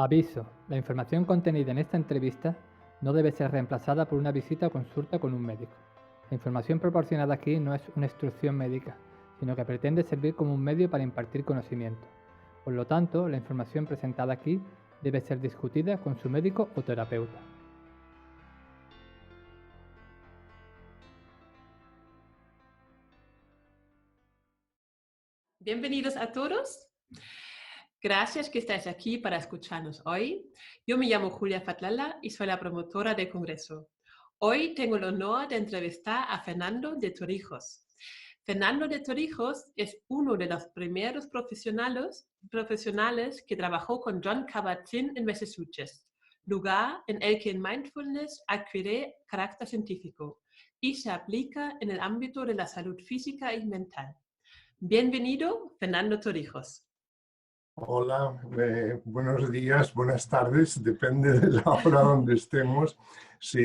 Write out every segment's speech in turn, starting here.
Aviso: la información contenida en esta entrevista no debe ser reemplazada por una visita o consulta con un médico. La información proporcionada aquí no es una instrucción médica, sino que pretende servir como un medio para impartir conocimiento. Por lo tanto, la información presentada aquí debe ser discutida con su médico o terapeuta. Bienvenidos a todos. Gracias que estáis aquí para escucharnos hoy. Yo me llamo Julia Fatlala y soy la promotora del Congreso. Hoy tengo el honor de entrevistar a Fernando de Torrijos. Fernando de Torrijos es uno de los primeros profesionales que trabajó con Jon Kabat-Zinn en Massachusetts, lugar en el que el mindfulness adquiere carácter científico y se aplica en el ámbito de la salud física y mental. Bienvenido, Fernando Torrijos. Hola, buenos días, buenas tardes, depende de la hora donde estemos. Sí,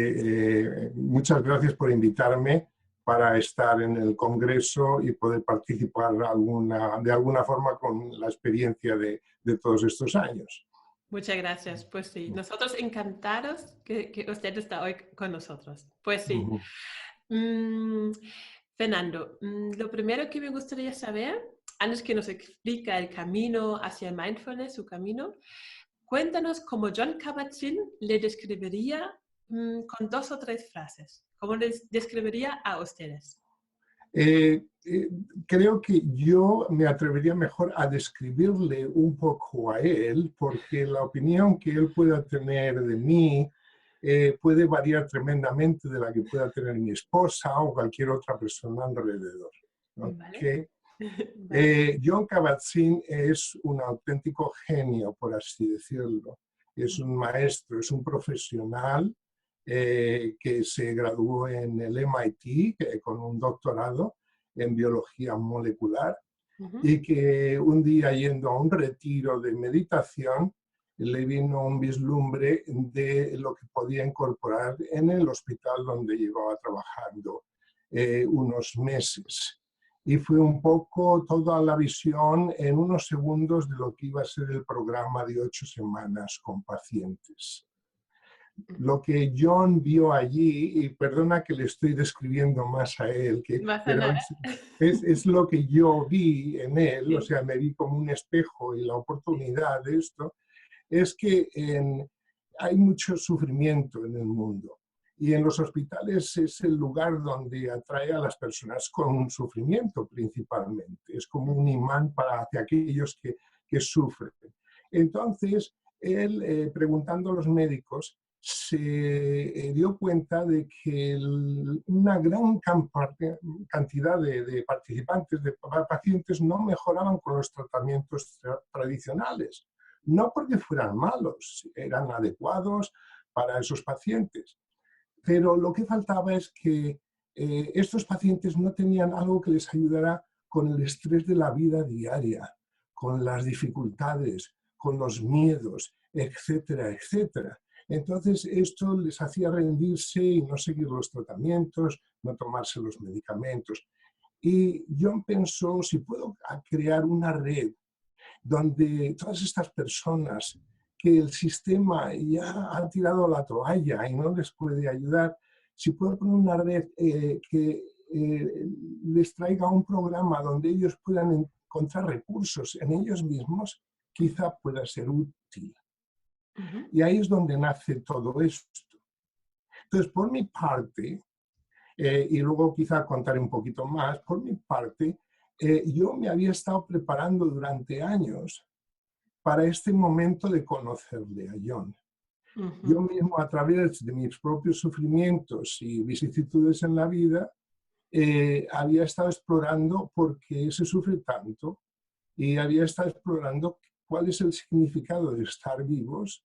muchas gracias por invitarme para estar en el Congreso y poder participar de alguna forma con la experiencia de todos estos años. Muchas gracias. Pues sí, nosotros encantados que usted está hoy con nosotros. Pues sí. Fernando, lo primero que me gustaría saber, antes que nos explique el camino hacia el mindfulness, su camino, cuéntanos cómo Jon Kabat-Zinn le describiría con 2 o 3 frases. ¿Cómo les describiría a ustedes? Creo que yo me atrevería mejor a describirle un poco a él, porque la opinión que él pueda tener de mí puede variar tremendamente de la que pueda tener mi esposa o cualquier otra persona alrededor. Vale. Jon Kabat-Zinn es un auténtico genio, por así decirlo. Es un maestro, es un profesional que se graduó en el MIT con un doctorado en biología molecular y que un día, yendo a un retiro de meditación, le vino un vislumbre de lo que podía incorporar en el hospital donde llevaba trabajando unos meses. Y fue un poco toda la visión en unos segundos de lo que iba a ser el programa de 8 semanas con pacientes. Lo que Jon vio allí, y perdona que le estoy describiendo más a él, pero es lo que yo vi en él, o sea, me vi como un espejo y la oportunidad de esto, es que hay mucho sufrimiento en el mundo. Y en los hospitales es el lugar donde atrae a las personas con sufrimiento principalmente. Es como un imán hacia aquellos que sufren. Entonces, él, preguntando a los médicos, se dio cuenta de que una gran cantidad de participantes, de pacientes, no mejoraban con los tratamientos tradicionales. No porque fueran malos, eran adecuados para esos pacientes. Pero lo que faltaba es que estos pacientes no tenían algo que les ayudara con el estrés de la vida diaria, con las dificultades, con los miedos, etcétera, etcétera. Entonces esto les hacía rendirse y no seguir los tratamientos, no tomarse los medicamentos. Y Jon pensó, si puedo crear una red donde todas estas personas que el sistema ya ha tirado la toalla y no les puede ayudar, si puedo poner una red que les traiga un programa donde ellos puedan encontrar recursos en ellos mismos, quizá pueda ser útil. Y ahí es donde nace todo esto. Entonces, por mi parte, y luego quizá contaré un poquito más, por mi parte, yo me había estado preparando durante años para este momento de conocerle a Jon. Yo mismo, a través de mis propios sufrimientos y vicisitudes en la vida, había estado explorando por qué se sufre tanto y había estado explorando cuál es el significado de estar vivos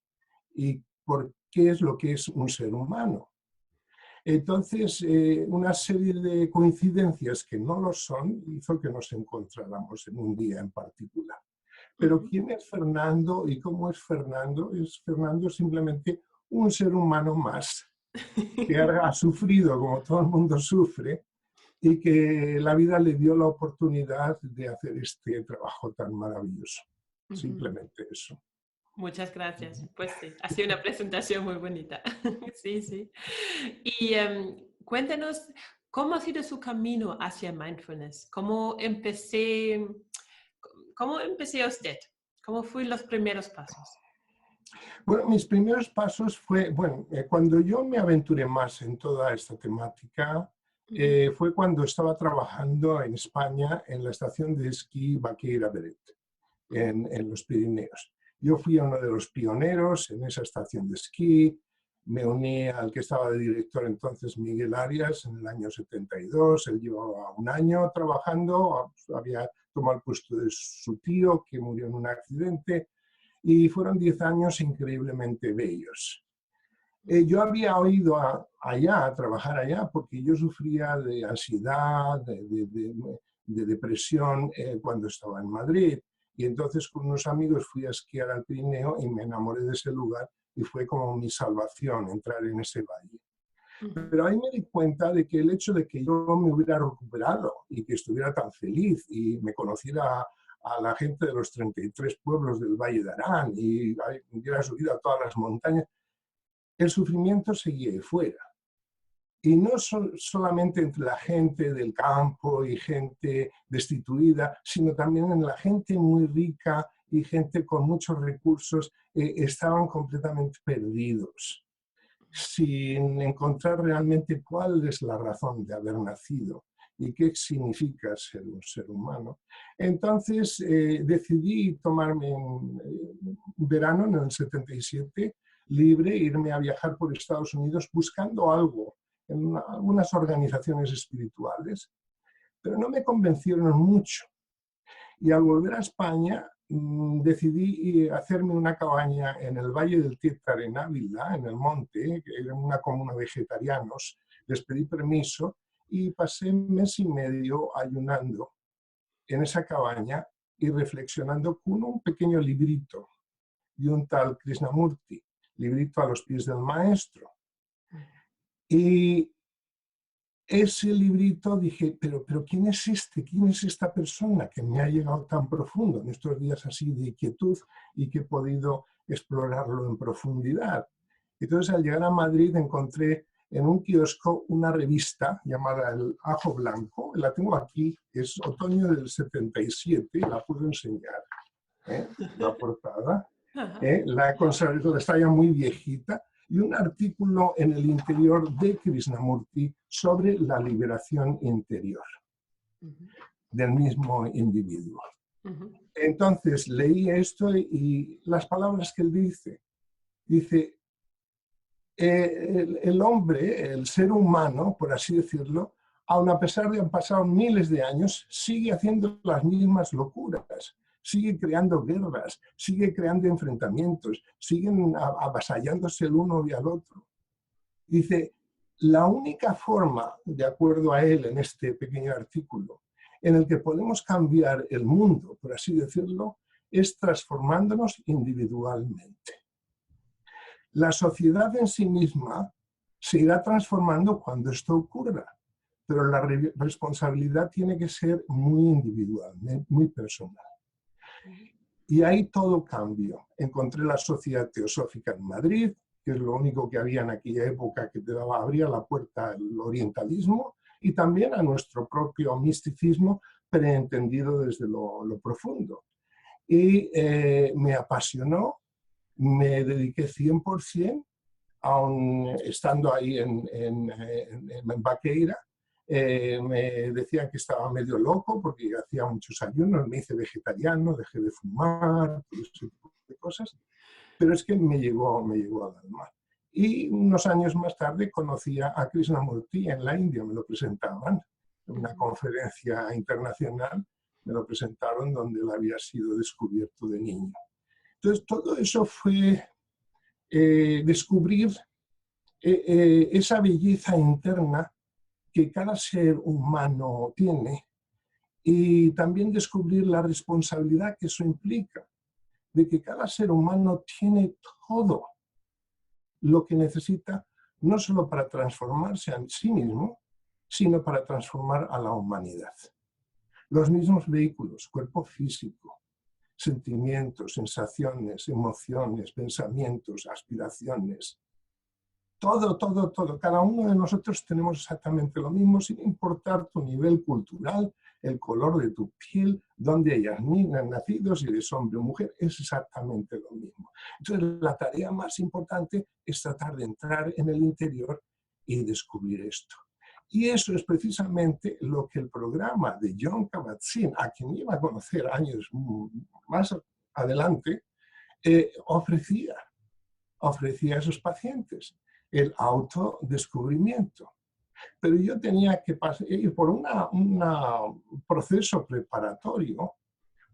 y por qué es lo que es un ser humano. Entonces, una serie de coincidencias que no lo son hizo que nos encontráramos en un día en particular. Pero ¿quién es Fernando y cómo es Fernando? Fernando es simplemente un ser humano más que ha sufrido como todo el mundo sufre y que la vida le dio la oportunidad de hacer este trabajo tan maravilloso. Simplemente eso. Muchas gracias. Pues sí, ha sido una presentación muy bonita. Sí, sí. Y cuéntanos, ¿cómo ha sido su camino hacia mindfulness? ¿Cómo empecé usted? ¿Cómo fueron los primeros pasos? Bueno, mis primeros pasos cuando yo me aventuré más en toda esta temática, fue cuando estaba trabajando en España en la estación de esquí Baqueira Beret, en los Pirineos. Yo fui uno de los pioneros en esa estación de esquí, me uní al que estaba de director entonces, Miguel Arias, en el año 72, él llevaba un año trabajando, había tomado el puesto de su tío que murió en un accidente, y fueron 10 años increíblemente bellos. Yo había ido a trabajar allá porque yo sufría de ansiedad, de depresión cuando estaba en Madrid. Y entonces con unos amigos fui a esquiar al Pirineo y me enamoré de ese lugar y fue como mi salvación entrar en ese valle. Pero ahí me di cuenta de que el hecho de que yo me hubiera recuperado y que estuviera tan feliz y me conociera a la gente de los 33 pueblos del Valle de Arán y hubiera subido a todas las montañas, el sufrimiento seguía ahí fuera. Y no solamente entre la gente del campo y gente destituida, sino también en la gente muy rica y gente con muchos recursos, estaban completamente perdidos, sin encontrar realmente cuál es la razón de haber nacido y qué significa ser un ser humano. Entonces decidí tomarme un verano en el 77 libre, irme a viajar por Estados Unidos buscando algo en algunas organizaciones espirituales, pero no me convencieron mucho. Y al volver a España decidí hacerme una cabaña en el Valle del Tétara, en Ávila, en el monte, que era una comuna de vegetarianos. Les pedí permiso y pasé un mes y medio ayunando en esa cabaña y reflexionando con un pequeño librito de un tal Krishnamurti, librito a los pies del maestro. Y ese librito dije, pero ¿quién es este? ¿Quién es esta persona que me ha llegado tan profundo en estos días así de quietud y que he podido explorarlo en profundidad? Entonces, al llegar a Madrid, encontré en un kiosco una revista llamada El Ajo Blanco. La tengo aquí, es otoño del 77, la puedo enseñar. La portada. La he conservado, está ya muy viejita. Y un artículo en el interior de Krishnamurti sobre la liberación interior del mismo individuo. Entonces leí esto y las palabras que él dice, el hombre, el ser humano, por así decirlo, aun a pesar de que han pasado miles de años, sigue haciendo las mismas locuras. Sigue creando guerras, sigue creando enfrentamientos, siguen avasallándose el uno y al otro. Dice, la única forma, de acuerdo a él en este pequeño artículo, en el que podemos cambiar el mundo, por así decirlo, es transformándonos individualmente. La sociedad en sí misma se irá transformando cuando esto ocurra, pero la responsabilidad tiene que ser muy individual, muy personal. Y ahí todo cambió. Encontré la Sociedad Teosófica en Madrid, que es lo único que había en aquella época que te abría la puerta al orientalismo y también a nuestro propio misticismo preentendido desde lo profundo. Y me apasionó, me dediqué 100%, aun estando ahí en Baqueira. Me decían que estaba medio loco porque hacía muchos ayunos, me hice vegetariano, dejé de fumar, todo ese tipo de cosas, pero es que me llegó al alma. Y unos años más tarde conocí a Krishnamurti en la India, me lo presentaban, en una conferencia internacional, me lo presentaron donde él había sido descubierto de niño. Entonces todo eso fue descubrir esa belleza interna que cada ser humano tiene y también descubrir la responsabilidad que eso implica, de que cada ser humano tiene todo lo que necesita, no solo para transformarse a sí mismo, sino para transformar a la humanidad. Los mismos vehículos, cuerpo físico, sentimientos, sensaciones, emociones, pensamientos, aspiraciones. Todo, todo, todo. Cada uno de nosotros tenemos exactamente lo mismo, sin importar tu nivel cultural, el color de tu piel, dónde hayas nacido, si eres hombre o mujer, es exactamente lo mismo. Entonces, la tarea más importante es tratar de entrar en el interior y descubrir esto. Y eso es precisamente lo que el programa de Jon Kabat-Zinn, a quien iba a conocer años más adelante, ofrecía a esos pacientes, el autodescubrimiento. Pero yo tenía que ir por un proceso preparatorio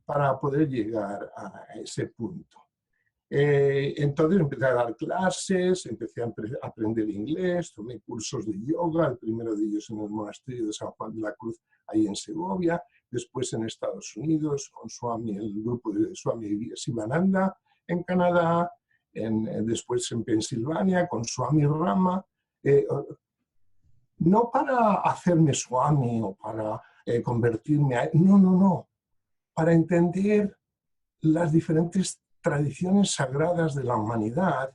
para poder llegar a ese punto. Entonces empecé a dar clases, empecé a aprender inglés, tomé cursos de yoga, el primero de ellos en el monasterio de San Juan de la Cruz, ahí en Segovia, después en Estados Unidos, con Swami, el grupo de Swami Sivananda, en Canadá, después en Pensilvania, con Swami Rama, no para hacerme Swami o para convertirme a... No, para entender las diferentes tradiciones sagradas de la humanidad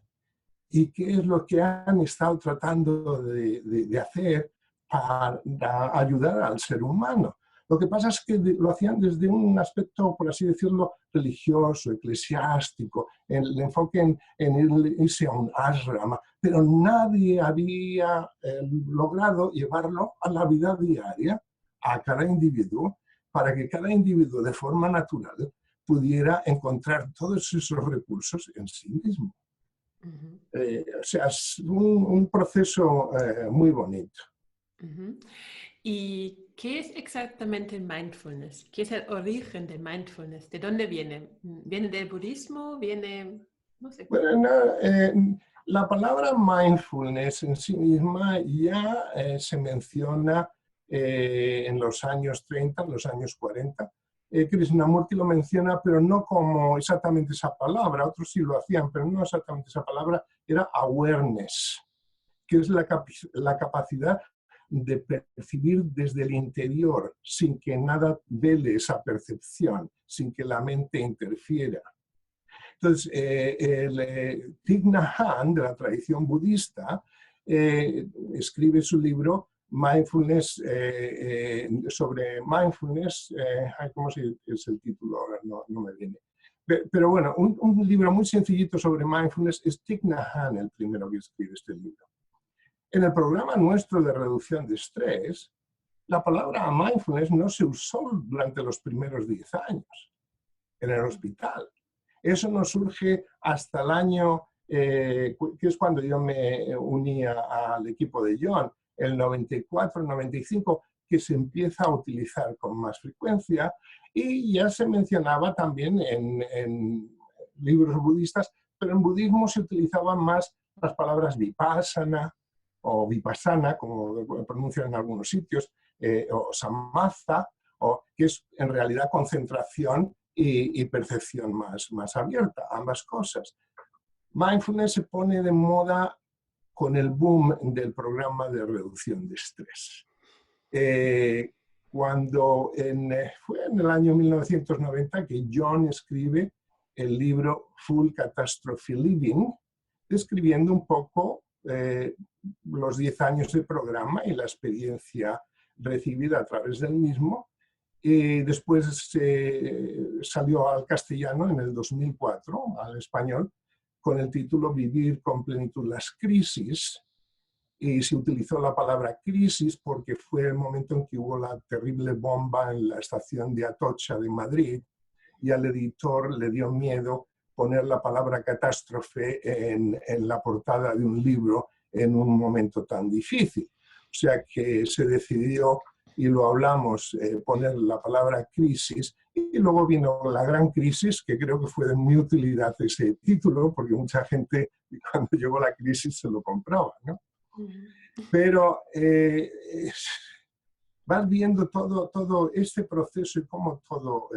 y qué es lo que han estado tratando de hacer para ayudar al ser humano. Lo que pasa es que lo hacían desde un aspecto, por así decirlo, religioso, eclesiástico, el enfoque en irse a un ashrama, pero nadie había logrado llevarlo a la vida diaria, a cada individuo, para que cada individuo de forma natural pudiera encontrar todos esos recursos en sí mismo. O sea, es un proceso muy bonito. ¿Y qué es exactamente el mindfulness? ¿Qué es el origen del mindfulness? ¿De dónde viene? ¿Viene del budismo? ¿Viene...? No sé. Bueno, la palabra mindfulness en sí misma ya se menciona en los años 30, en los años 40. Krishnamurti lo menciona, pero no como exactamente esa palabra. Otros sí lo hacían, pero no exactamente esa palabra. Era awareness, que es la capacidad de percibir desde el interior, sin que nada vele esa percepción, sin que la mente interfiera. Entonces, Thich Nhat Hanh, de la tradición budista, escribe su libro Mindfulness, sobre mindfulness, ¿cómo es el título? Ahora no me viene. Pero bueno, un libro muy sencillito sobre mindfulness es Thich Nhat Hanh, el primero que escribe este libro. En el programa nuestro de reducción de estrés, la palabra mindfulness no se usó durante los primeros 10 años en el hospital. Eso no surge hasta el año, que es cuando yo me unía al equipo de Jon, el 94, 95, que se empieza a utilizar con más frecuencia y ya se mencionaba también en libros budistas, pero en budismo se utilizaban más las palabras vipassana o vipassana, como pronuncian en algunos sitios, o samatha, que es en realidad concentración y percepción más abierta, ambas cosas. Mindfulness se pone de moda con el boom del programa de reducción de estrés. Cuando fue en el año 1990 que Jon escribe el libro Full Catastrophe Living, describiendo un poco los 10 años de programa y la experiencia recibida a través del mismo. Después salió al castellano en el 2004, al español, con el título Vivir con plenitud las crisis, y se utilizó la palabra crisis porque fue el momento en que hubo la terrible bomba en la estación de Atocha de Madrid y al editor le dio miedo poner la palabra catástrofe en la portada de un libro en un momento tan difícil. O sea que se decidió, y lo hablamos, poner la palabra crisis, y luego vino la gran crisis, que creo que fue de muy utilidad ese título, porque mucha gente cuando llegó la crisis se lo compraba, ¿no? Pero vas viendo todo este proceso y cómo todo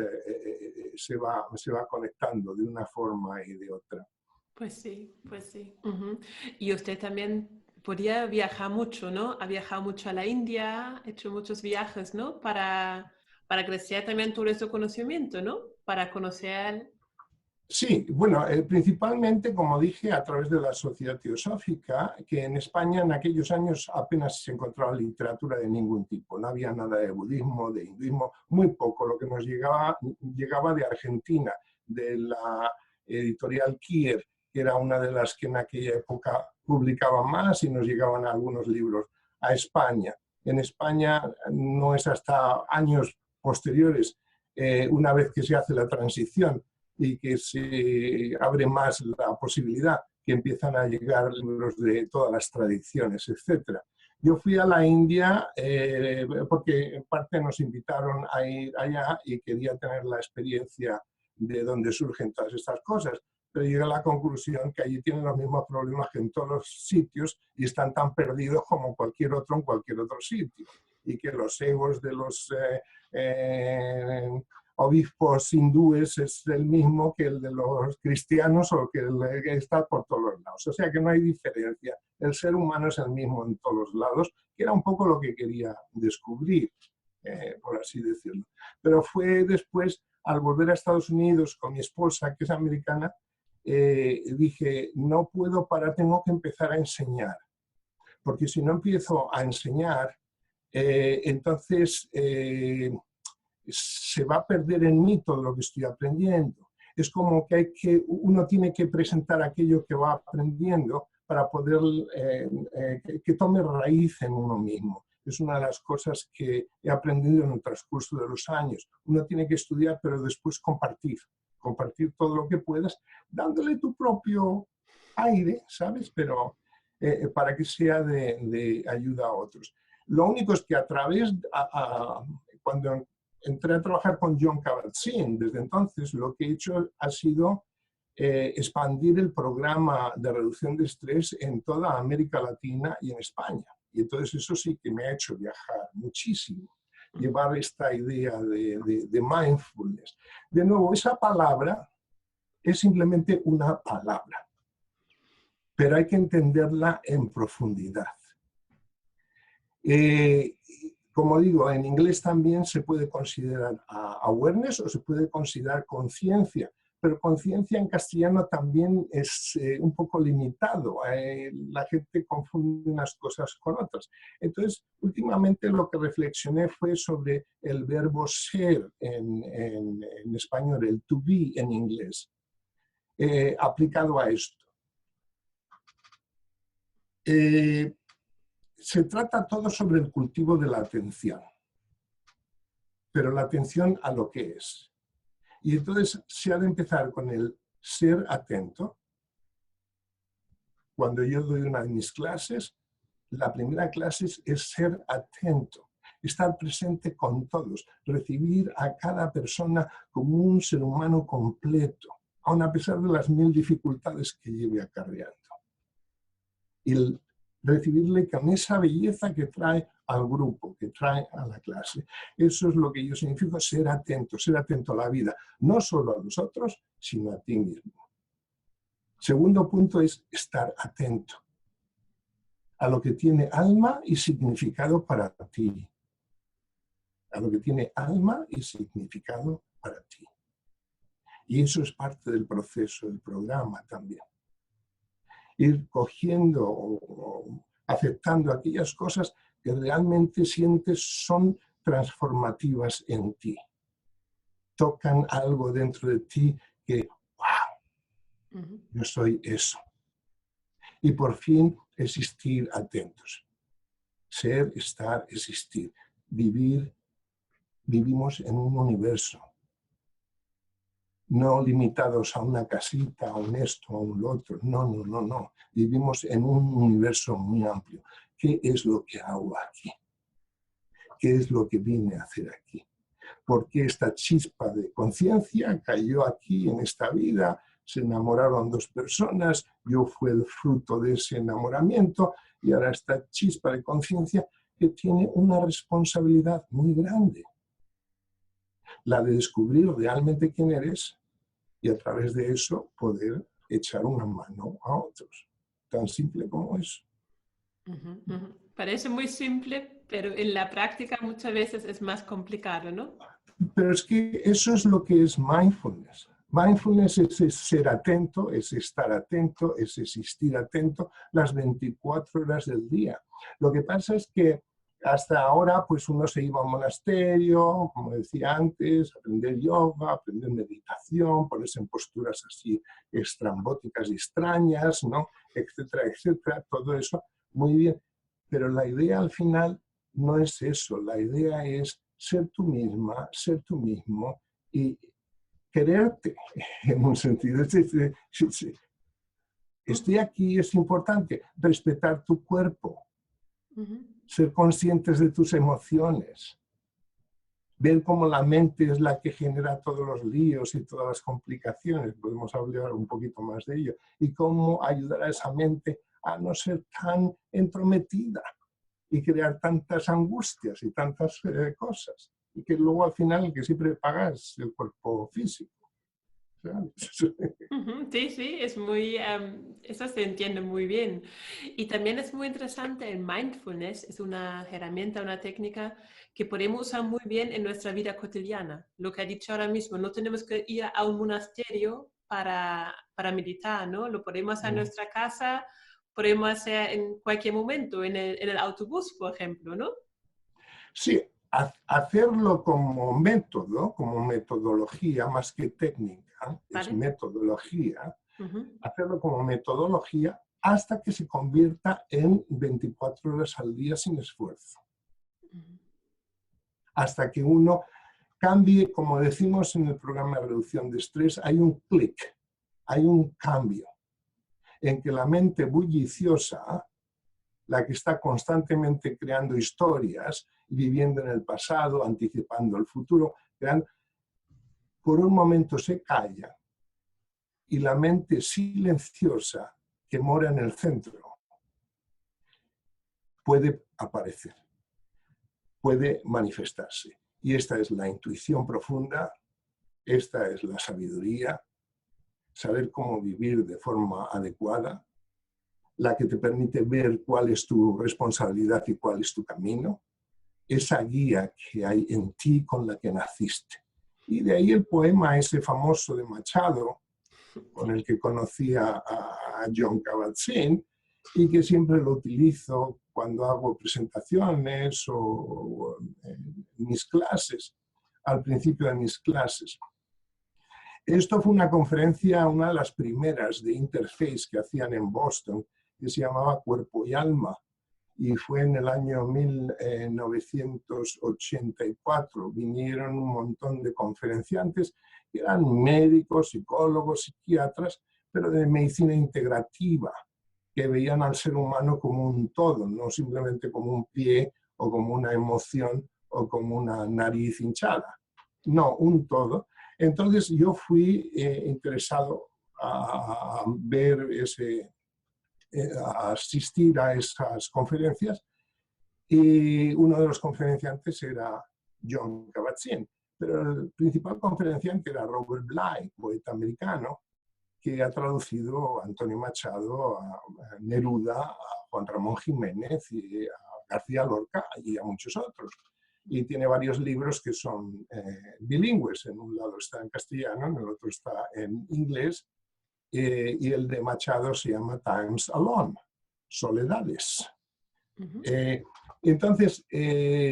se va conectando de una forma y de otra. Pues sí, pues sí. Y usted también podía viajar mucho, ¿no? Ha viajado mucho a la India, ha hecho muchos viajes, ¿no? Para para crecer también todo ese conocimiento, ¿no? Para conocer... Sí, bueno, principalmente, como dije, a través de la Sociedad Teosófica, que en España en aquellos años apenas se encontraba literatura de ningún tipo. No había nada de budismo, de hinduismo, muy poco. Lo que nos llegaba de Argentina, de la editorial Kier, que era una de las que en aquella época publicaba más, y nos llegaban algunos libros a España. En España no es hasta años posteriores, una vez que se hace la transición y que se abre más la posibilidad, que empiezan a llegar libros de todas las tradiciones, etc. Yo fui a la India porque en parte nos invitaron a ir allá y quería tener la experiencia de dónde surgen todas estas cosas, pero llegué a la conclusión que allí tienen los mismos problemas que en todos los sitios y están tan perdidos como cualquier otro en cualquier otro sitio, y que los egos de los obispos hindúes es el mismo que el de los cristianos o que el que está por todos los lados. O sea que no hay diferencia. El ser humano es el mismo en todos los lados, que era un poco lo que quería descubrir, por así decirlo. Pero fue después, al volver a Estados Unidos con mi esposa, que es americana, dije, no puedo parar, tengo que empezar a enseñar. Porque si no empiezo a enseñar, entonces se va a perder en mí todo lo que estoy aprendiendo. Es como que uno tiene que presentar aquello que va aprendiendo para poder que tome raíz en uno mismo. Es una de las cosas que he aprendido en el transcurso de los años. Uno tiene que estudiar, pero después compartir todo lo que puedas, dándole tu propio aire, ¿sabes? Pero para que sea de ayuda a otros. Lo único es que a través, cuando entré a trabajar con Jon Kabat-Zinn, desde entonces lo que he hecho ha sido expandir el programa de reducción de estrés en toda América Latina y en España. Y entonces eso sí que me ha hecho viajar muchísimo, llevar esta idea de mindfulness. De nuevo, esa palabra es simplemente una palabra, pero hay que entenderla en profundidad. Como digo, en inglés también se puede considerar awareness o se puede considerar conciencia, pero conciencia en castellano también es un poco limitado. La gente confunde unas cosas con otras. Entonces, últimamente lo que reflexioné fue sobre el verbo ser en español, el to be en inglés, aplicado a esto. Se trata todo sobre el cultivo de la atención, pero la atención a lo que es. Y entonces se ha de empezar con el ser atento. Cuando yo doy una de mis clases, la primera clase es ser atento, estar presente con todos, recibir a cada persona como un ser humano completo, aun a pesar de las 1000 dificultades que lleve acarreando. Y recibirle con esa belleza que trae al grupo, que trae a la clase. Eso es lo que yo significo ser atento a la vida, no solo a los otros, sino a ti mismo. Segundo punto es estar atento a lo que tiene alma y significado para ti. A lo que tiene alma y significado para ti. Y eso es parte del proceso, del programa también. Ir cogiendo o aceptando aquellas cosas que realmente sientes son transformativas en ti. Tocan algo dentro de ti que, wow, yo soy eso. Y por fin existir atentos. Ser, estar, existir. Vivimos en un universo. No limitados a una casita, a un esto, a un otro. No. Vivimos en un universo muy amplio. ¿Qué es lo que hago aquí? ¿Qué es lo que vine a hacer aquí? ¿Por qué esta chispa de conciencia cayó aquí en esta vida? Se enamoraron 2 personas, yo fui el fruto de ese enamoramiento y ahora esta chispa de conciencia que tiene una responsabilidad muy grande. La de descubrir realmente quién eres y a través de eso poder echar una mano a otros. Tan simple como eso. Parece muy simple, pero en la práctica muchas veces es más complicado, ¿no? Pero es que eso es lo que es mindfulness. Mindfulness es ser atento, es estar atento, es existir atento las 24 horas del día. Lo que pasa es que hasta ahora pues uno se iba a un monasterio, como decía antes, a aprender yoga, a aprender meditación, ponerse en posturas así estrambóticas y extrañas, ¿no? Etcétera, etcétera, todo eso, muy bien. Pero la idea al final no es eso, la idea es ser tú misma, ser tú mismo y quererte, en un sentido. Estoy aquí, es importante respetar tu cuerpo, ser conscientes de tus emociones, ver cómo la mente es la que genera todos los líos y todas las complicaciones, podemos hablar un poquito más de ello, y cómo ayudar a esa mente a no ser tan entrometida y crear tantas angustias y tantas cosas, y que luego al final el que siempre paga es el cuerpo físico. Sí, sí, es muy, eso se entiende muy bien. Y también es muy interesante, el mindfulness es una herramienta, una técnica que podemos usar muy bien en nuestra vida cotidiana. Lo que ha dicho ahora mismo, no tenemos que ir a un monasterio para meditar, ¿no? Lo podemos hacer en nuestra casa, podemos hacer en cualquier momento, en el autobús, por ejemplo, ¿no? Sí, hacerlo como método, como metodología, más que técnica, es ¿Vale? metodología, hacerlo como metodología hasta que se convierta en 24 horas al día sin esfuerzo. Hasta que uno cambie, como decimos en el programa de reducción de estrés, hay un clic, hay un cambio en que la mente bulliciosa, la que está constantemente creando historias, viviendo en el pasado, anticipando el futuro, por un momento se calla y la mente silenciosa que mora en el centro puede aparecer, puede manifestarse. Y esta es la intuición profunda, esta es la sabiduría, saber cómo vivir de forma adecuada, la que te permite ver cuál es tu responsabilidad y cuál es tu camino, esa guía que hay en ti con la que naciste. Y de ahí el poema ese famoso de Machado, con el que conocí a Jon Kabat-Zinn, y que siempre lo utilizo cuando hago presentaciones o en mis clases, al principio de mis clases. Esto fue una conferencia, una de las primeras de Interface que hacían en Boston, que se llamaba Cuerpo y Alma, y fue en el año 1984. Vinieron un montón de conferenciantes que eran médicos, psicólogos, psiquiatras, pero de medicina integrativa, que veían al ser humano como un todo, no simplemente como un pie o como una emoción o como una nariz hinchada. No, un todo. Entonces yo fui interesado a ver a asistir a esas conferencias, y uno de los conferenciantes era Jon Kabat-Zinn, pero el principal conferenciante era Robert Bly, poeta americano, que ha traducido a Antonio Machado, a Neruda, a Juan Ramón Jiménez, y a García Lorca y a muchos otros. Y tiene varios libros que son bilingües. En un lado está en castellano, en el otro está en inglés, y el de Machado se llama Times Alone, Soledades. Entonces,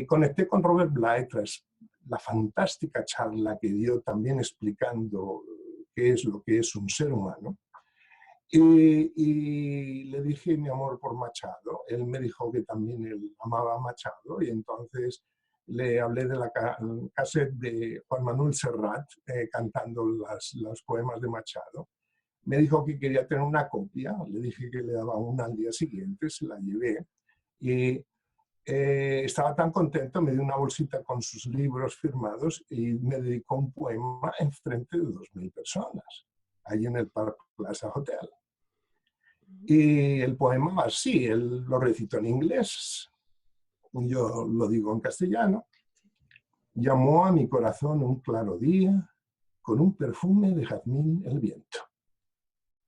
conecté con Robert Bly tras la fantástica charla que dio, también explicando qué es lo que es un ser humano. Y le dije mi amor por Machado. Él me dijo que también él amaba a Machado, y entonces le hablé de la cassette de Juan Manuel Serrat cantando los poemas de Machado. Me dijo que quería tener una copia, le dije que le daba una al día siguiente, se la llevé, y estaba tan contento, me dio una bolsita con sus libros firmados y me dedicó un poema en frente de 2.000 personas, allí en el Park Plaza Hotel. Y el poema va así, él lo recitó en inglés, yo lo digo en castellano. Llamó a mi corazón un claro día, con un perfume de jazmín el viento.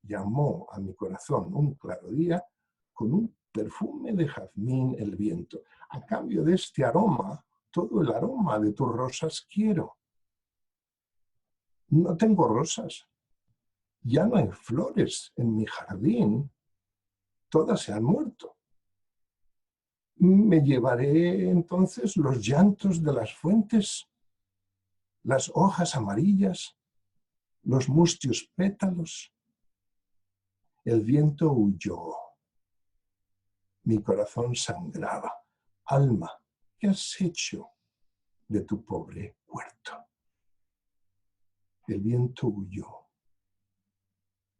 Llamó a mi corazón un claro día, con un perfume de jazmín el viento. A cambio de este aroma, todo el aroma de tus rosas quiero. no tengo rosas, ya no hay flores en mi jardín, todas se han muerto. Me llevaré entonces los llantos de las fuentes, las hojas amarillas, los mustios pétalos. El viento huyó. Mi corazón sangraba. Alma, ¿qué has hecho de tu pobre huerto? El viento huyó.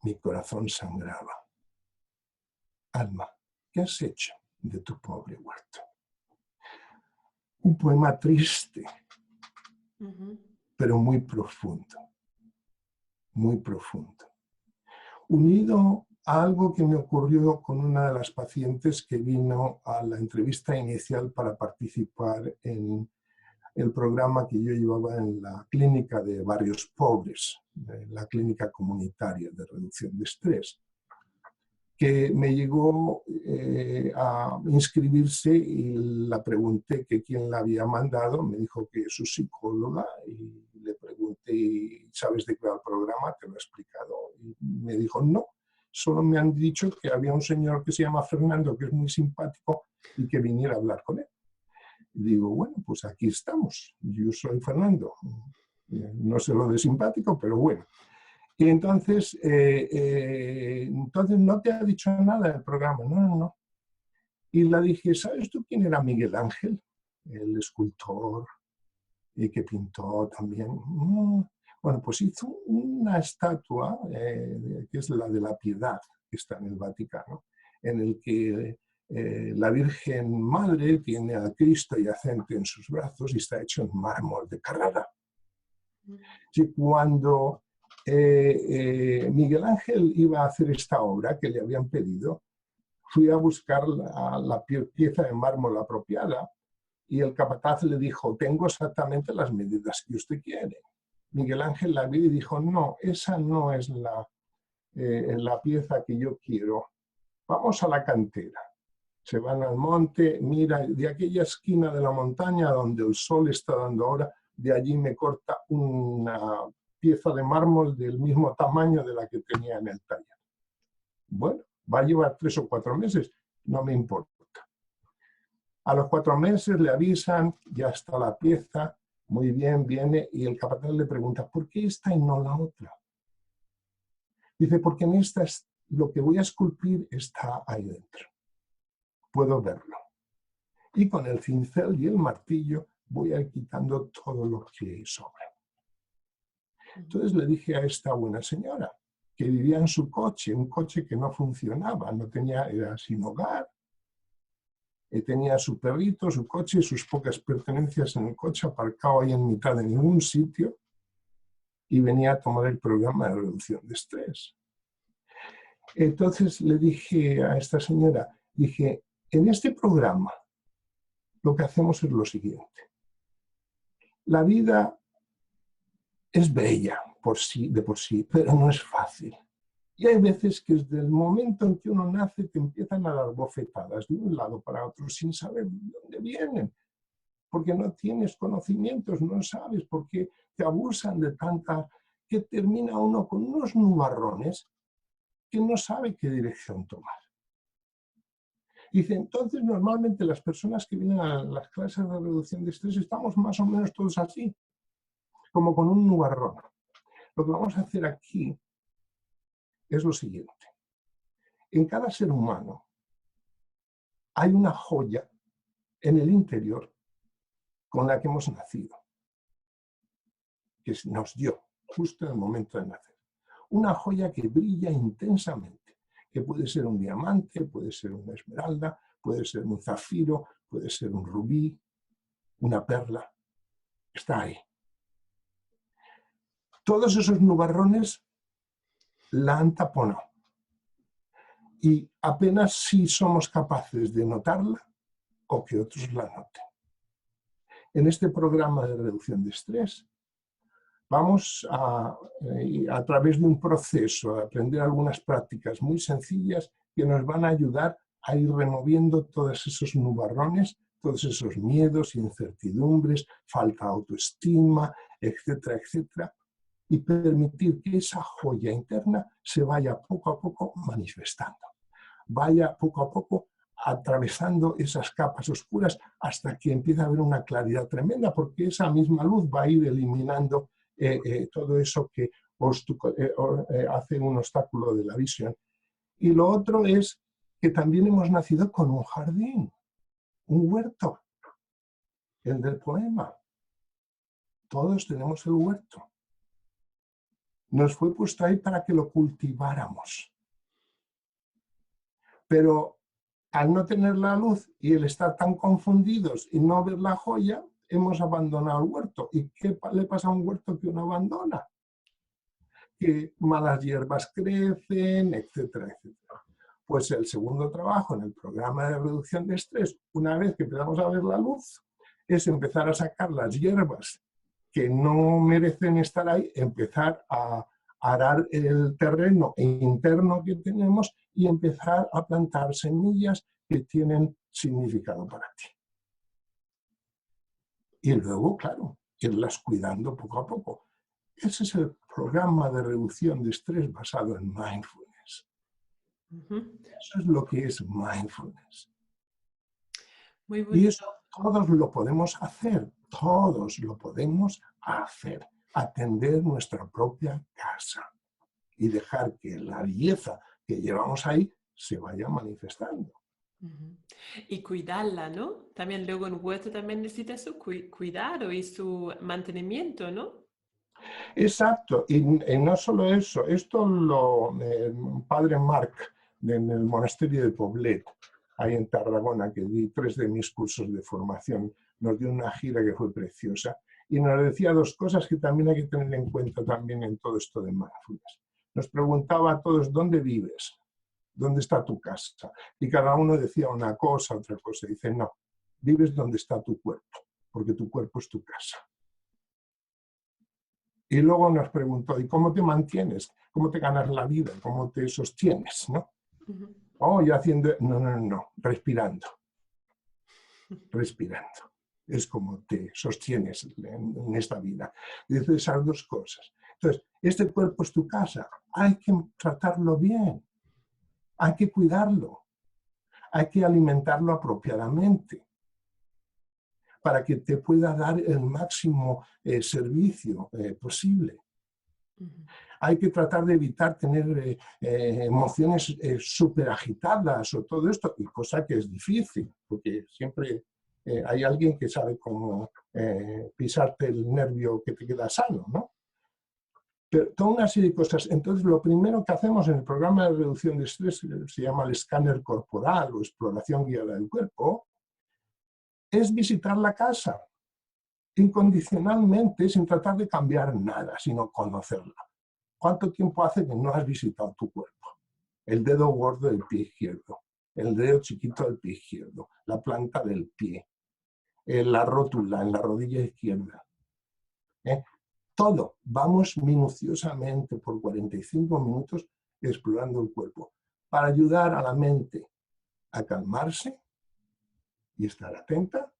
Mi corazón sangraba. Alma, ¿qué has hecho de tu pobre huerto? Un poema triste, pero muy profundo. Muy profundo. Unido a algo que me ocurrió con una de las pacientes que vino a la entrevista inicial para participar en el programa que yo llevaba en la clínica de barrios pobres, la clínica comunitaria de reducción de estrés, que me llegó a inscribirse y la pregunté que quién la había mandado, me dijo que su psicóloga, y le pregunté, ¿sabes de qué va el programa? Te lo he explicado. Y me dijo, no, solo me han dicho que había un señor que se llama Fernando, que es muy simpático, y que viniera a hablar con él. Y digo, bueno, pues aquí estamos, yo soy Fernando. No sé lo de simpático, pero bueno. Y entonces no te ha dicho nada del programa, no. Y le dije, ¿sabes tú quién era Miguel Ángel? El escultor y que pintó también. Bueno, pues hizo una estatua, que es la de la Piedad, que está en el Vaticano, en el que la Virgen Madre tiene a Cristo yacente en sus brazos y está hecho en mármol de Carrara. Y cuando Miguel Ángel iba a hacer esta obra que le habían pedido, fui a buscar la pieza de mármol apropiada y el capataz le dijo, tengo exactamente las medidas que usted quiere. Miguel Ángel la vio y dijo, no, esa no es la pieza que yo quiero. Vamos a la cantera. Se van al monte, mira, de aquella esquina de la montaña donde el sol está dando ahora, de allí me corta una pieza de mármol del mismo tamaño de la que tenía en el taller. Bueno, va a llevar 3 o 4 meses, no me importa. A los 4 meses le avisan, ya está la pieza, muy bien, viene, y el capataz le pregunta, ¿por qué esta y no la otra? Dice, porque en esta lo que voy a esculpir está ahí dentro. Puedo verlo. Y con el cincel y el martillo voy a ir quitando todo lo que sobra. Entonces le dije a esta buena señora, que vivía en su coche, un coche que no funcionaba, era sin hogar, tenía su perrito, su coche y sus pocas pertenencias en el coche, aparcado ahí en mitad de ningún sitio, y venía a tomar el programa de reducción de estrés. Entonces le dije a esta señora, dije, en este programa lo que hacemos es lo siguiente. La vida es bella de por sí, pero no es fácil. Y hay veces que desde el momento en que uno nace te empiezan a dar bofetadas de un lado para otro sin saber de dónde vienen, porque no tienes conocimientos, no sabes, porque te abusan de tanta, que termina uno con unos nubarrones que no sabe qué dirección tomar. Dice, entonces normalmente las personas que vienen a las clases de reducción de estrés estamos más o menos todos así, como con un nubarrón. Lo que vamos a hacer aquí es lo siguiente. En cada ser humano hay una joya en el interior con la que hemos nacido, que nos dio justo en el momento de nacer. Una joya que brilla intensamente, que puede ser un diamante, puede ser una esmeralda, puede ser un zafiro, puede ser un rubí, una perla. Está ahí. Todos esos nubarrones la han taponado. Y apenas si somos capaces de notarla o que otros la noten. En este programa de reducción de estrés vamos a través de un proceso, a aprender algunas prácticas muy sencillas que nos van a ayudar a ir removiendo todos esos nubarrones, todos esos miedos, incertidumbres, falta de autoestima, etcétera, etcétera, y permitir que esa joya interna se vaya poco a poco manifestando, vaya poco a poco atravesando esas capas oscuras hasta que empieza a haber una claridad tremenda, porque esa misma luz va a ir eliminando todo eso que hace un obstáculo de la visión. Y lo otro es que también hemos nacido con un jardín, un huerto, el del poema. Todos tenemos el huerto. Nos fue puesto ahí para que lo cultiváramos. Pero al no tener la luz y el estar tan confundidos y no ver la joya, hemos abandonado el huerto. ¿Y qué le pasa a un huerto que uno abandona? Que malas hierbas crecen, etcétera, etcétera. Pues el segundo trabajo en el programa de reducción de estrés, una vez que empezamos a ver la luz, es empezar a sacar las hierbas que no merecen estar ahí, empezar a arar el terreno interno que tenemos y empezar a plantar semillas que tienen significado para ti. Y luego, claro, irlas cuidando poco a poco. Ese es el programa de reducción de estrés basado en mindfulness. Eso es lo que es mindfulness. Muy bonito. Y eso todos lo podemos hacer, todos lo podemos hacer. Atender nuestra propia casa y dejar que la belleza que llevamos ahí se vaya manifestando. Y cuidarla, ¿no? También luego un huerto también necesita su cuidado y su mantenimiento, ¿no? Exacto, y no solo eso, esto padre Marc en el monasterio de Poblet, ahí en Tarragona, que di 3 de mis cursos de formación, nos dio una gira que fue preciosa y nos decía 2 cosas que también hay que tener en cuenta también en todo esto de mindfulness. Nos preguntaba a todos, ¿dónde vives? ¿Dónde está tu casa? Y cada uno decía una cosa, otra cosa. Dice, no, vives donde está tu cuerpo, porque tu cuerpo es tu casa. Y luego nos preguntó, ¿y cómo te mantienes? ¿Cómo te ganas la vida? ¿Cómo te sostienes? ¿No? Oh, y haciendo... No, respirando. Respirando. Es como te sostienes en esta vida. Dice esas 2 cosas. Entonces, este cuerpo es tu casa. Hay que tratarlo bien. Hay que cuidarlo. Hay que alimentarlo apropiadamente para que te pueda dar el máximo servicio posible. Hay que tratar de evitar tener emociones súper agitadas o todo esto, y cosa que es difícil, porque siempre hay alguien que sabe cómo pisarte el nervio que te queda sano, ¿no? Pero toda una serie de cosas. Entonces, lo primero que hacemos en el programa de reducción de estrés, se llama el escáner corporal o exploración guiada del cuerpo, es visitar la casa incondicionalmente, sin tratar de cambiar nada, sino conocerla. ¿Cuánto tiempo hace que no has visitado tu cuerpo? El dedo gordo del pie izquierdo, el dedo chiquito del pie izquierdo, la planta del pie, la rótula en la rodilla izquierda. Todo. Vamos minuciosamente por 45 minutos explorando el cuerpo para ayudar a la mente a calmarse y estar atenta.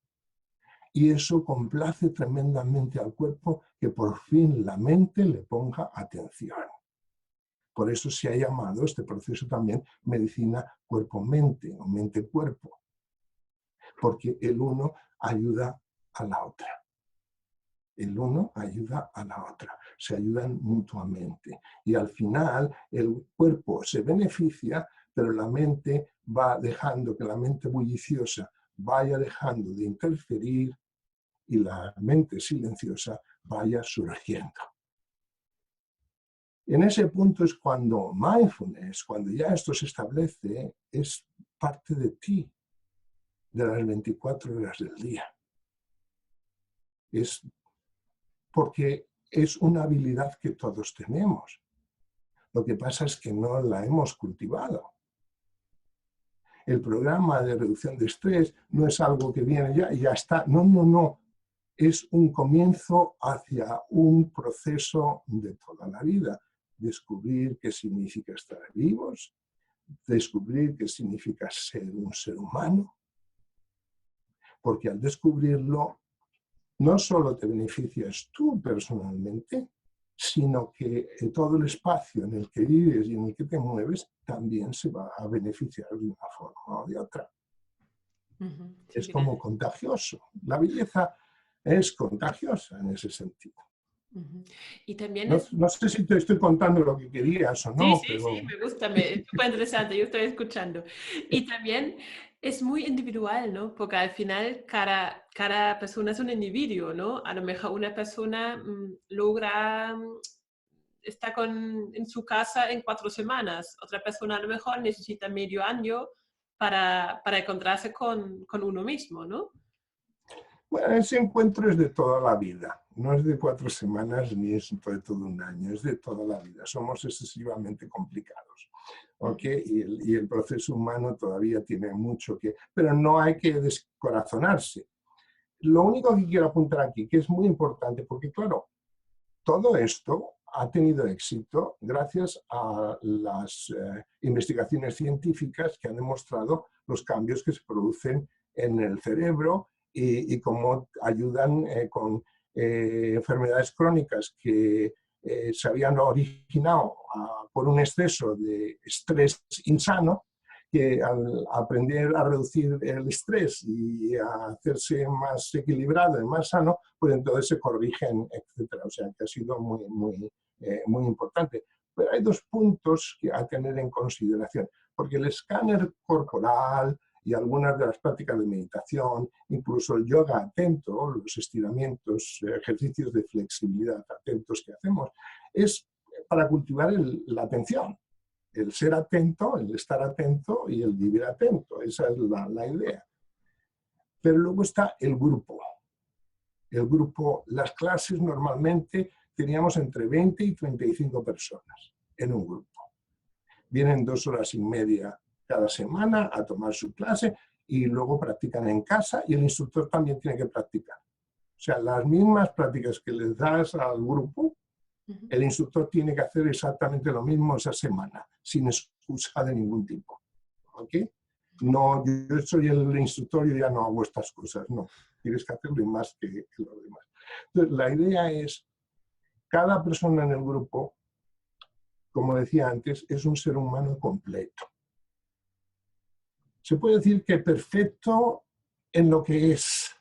Y eso complace tremendamente al cuerpo, que por fin la mente le ponga atención. Por eso se ha llamado este proceso también medicina cuerpo-mente o mente-cuerpo, porque el uno ayuda a la otra. El uno ayuda a la otra, se ayudan mutuamente. Y al final el cuerpo se beneficia, pero la mente va dejando que la mente bulliciosa vaya dejando de interferir y la mente silenciosa vaya surgiendo. En ese punto es cuando mindfulness, cuando ya esto se establece, es parte de ti, de las 24 horas del día. Es porque es una habilidad que todos tenemos. Lo que pasa es que no la hemos cultivado. El programa de reducción de estrés no es algo que viene ya y ya está. No. Es un comienzo hacia un proceso de toda la vida. Descubrir qué significa estar vivos, descubrir qué significa ser un ser humano, porque al descubrirlo no solo te beneficias tú personalmente, sino que todo el espacio en el que vives y en el que te mueves también se va a beneficiar de una forma o de otra. Sí, Es como contagioso. La belleza es contagiosa en ese sentido. Y también No, es... no sé si te estoy contando lo que querías o no, Sí, pero... me gusta, es súper interesante, yo estoy escuchando. Y también es muy individual, ¿no? Porque al final cada persona es un individuo, ¿no? A lo mejor una persona logra estar en su casa en 4 semanas, otra persona a lo mejor necesita medio año para encontrarse con uno mismo, ¿no? Bueno, ese encuentro es de toda la vida, no es de 4 semanas ni es de todo un año, es de toda la vida. Somos excesivamente complicados, ¿ok? Y el proceso humano todavía tiene mucho que... Pero no hay que descorazonarse. Lo único que quiero apuntar aquí, que es muy importante, porque claro, todo esto ha tenido éxito gracias a las investigaciones científicas que han demostrado los cambios que se producen en el cerebro y cómo ayudan con enfermedades crónicas que se habían originado por un exceso de estrés insano, que al aprender a reducir el estrés y a hacerse más equilibrado y más sano, pues entonces se corrigen, etc. O sea, que ha sido muy importante. Pero hay 2 puntos que a tener en consideración, porque el escáner corporal y algunas de las prácticas de meditación, incluso el yoga atento, los estiramientos, ejercicios de flexibilidad atentos que hacemos, es para cultivar la atención. El ser atento, el estar atento y el vivir atento. Esa es la idea. Pero luego está el grupo. El grupo, las clases normalmente teníamos entre 20 y 35 personas en un grupo. Vienen 2 horas y media cada semana a tomar su clase y luego practican en casa y el instructor también tiene que practicar. O sea, las mismas prácticas que les das al grupo, el instructor tiene que hacer exactamente lo mismo esa semana, sin excusa de ningún tipo. ¿Ok? No, yo soy el instructor y ya no hago estas cosas. No, tienes que hacerlo más que lo demás. Entonces, la idea es, cada persona en el grupo, como decía antes, es un ser humano completo. Se puede decir que perfecto en lo que es,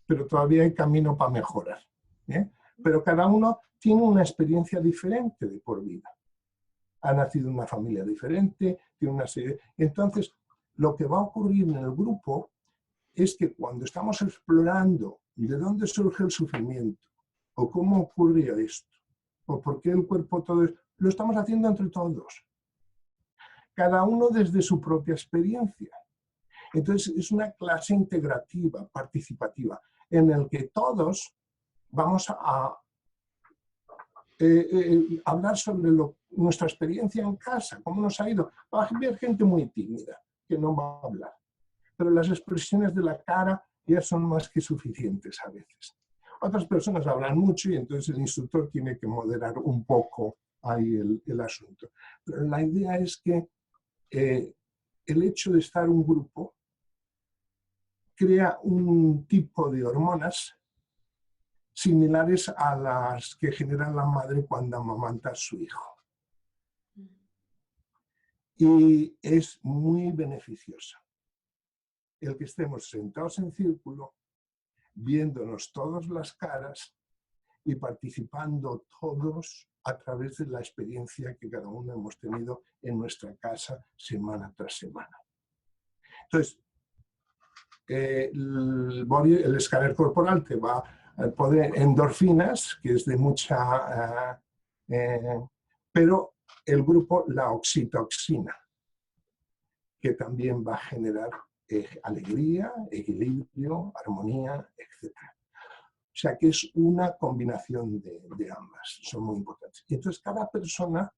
pero todavía hay camino para mejorar. Pero cada uno tiene una experiencia diferente de por vida. Ha nacido en una familia diferente, tiene una serie... Entonces, lo que va a ocurrir en el grupo es que cuando estamos explorando de dónde surge el sufrimiento, o cómo ocurrió esto, o por qué el cuerpo todo esto, lo estamos haciendo entre todos. Cada uno desde su propia experiencia. Entonces, es una clase integrativa, participativa, en la que todos vamos a hablar sobre nuestra experiencia en casa, cómo nos ha ido. Va a haber gente muy tímida que no va a hablar, pero las expresiones de la cara ya son más que suficientes a veces. Otras personas hablan mucho y entonces el instructor tiene que moderar un poco ahí el asunto. Pero la idea es que el hecho de estar en un grupo crea un tipo de hormonas similares a las que genera la madre cuando amamanta a su hijo. Y es muy beneficioso el que estemos sentados en círculo, viéndonos todas las caras y participando todos a través de la experiencia que cada uno hemos tenido en nuestra casa semana tras semana. Entonces, el escáner corporal te va a poner endorfinas, que es de mucha... pero el grupo, la oxitocina, que también va a generar alegría, equilibrio, armonía, etc. O sea que es una combinación de ambas, son muy importantes. Y entonces cada persona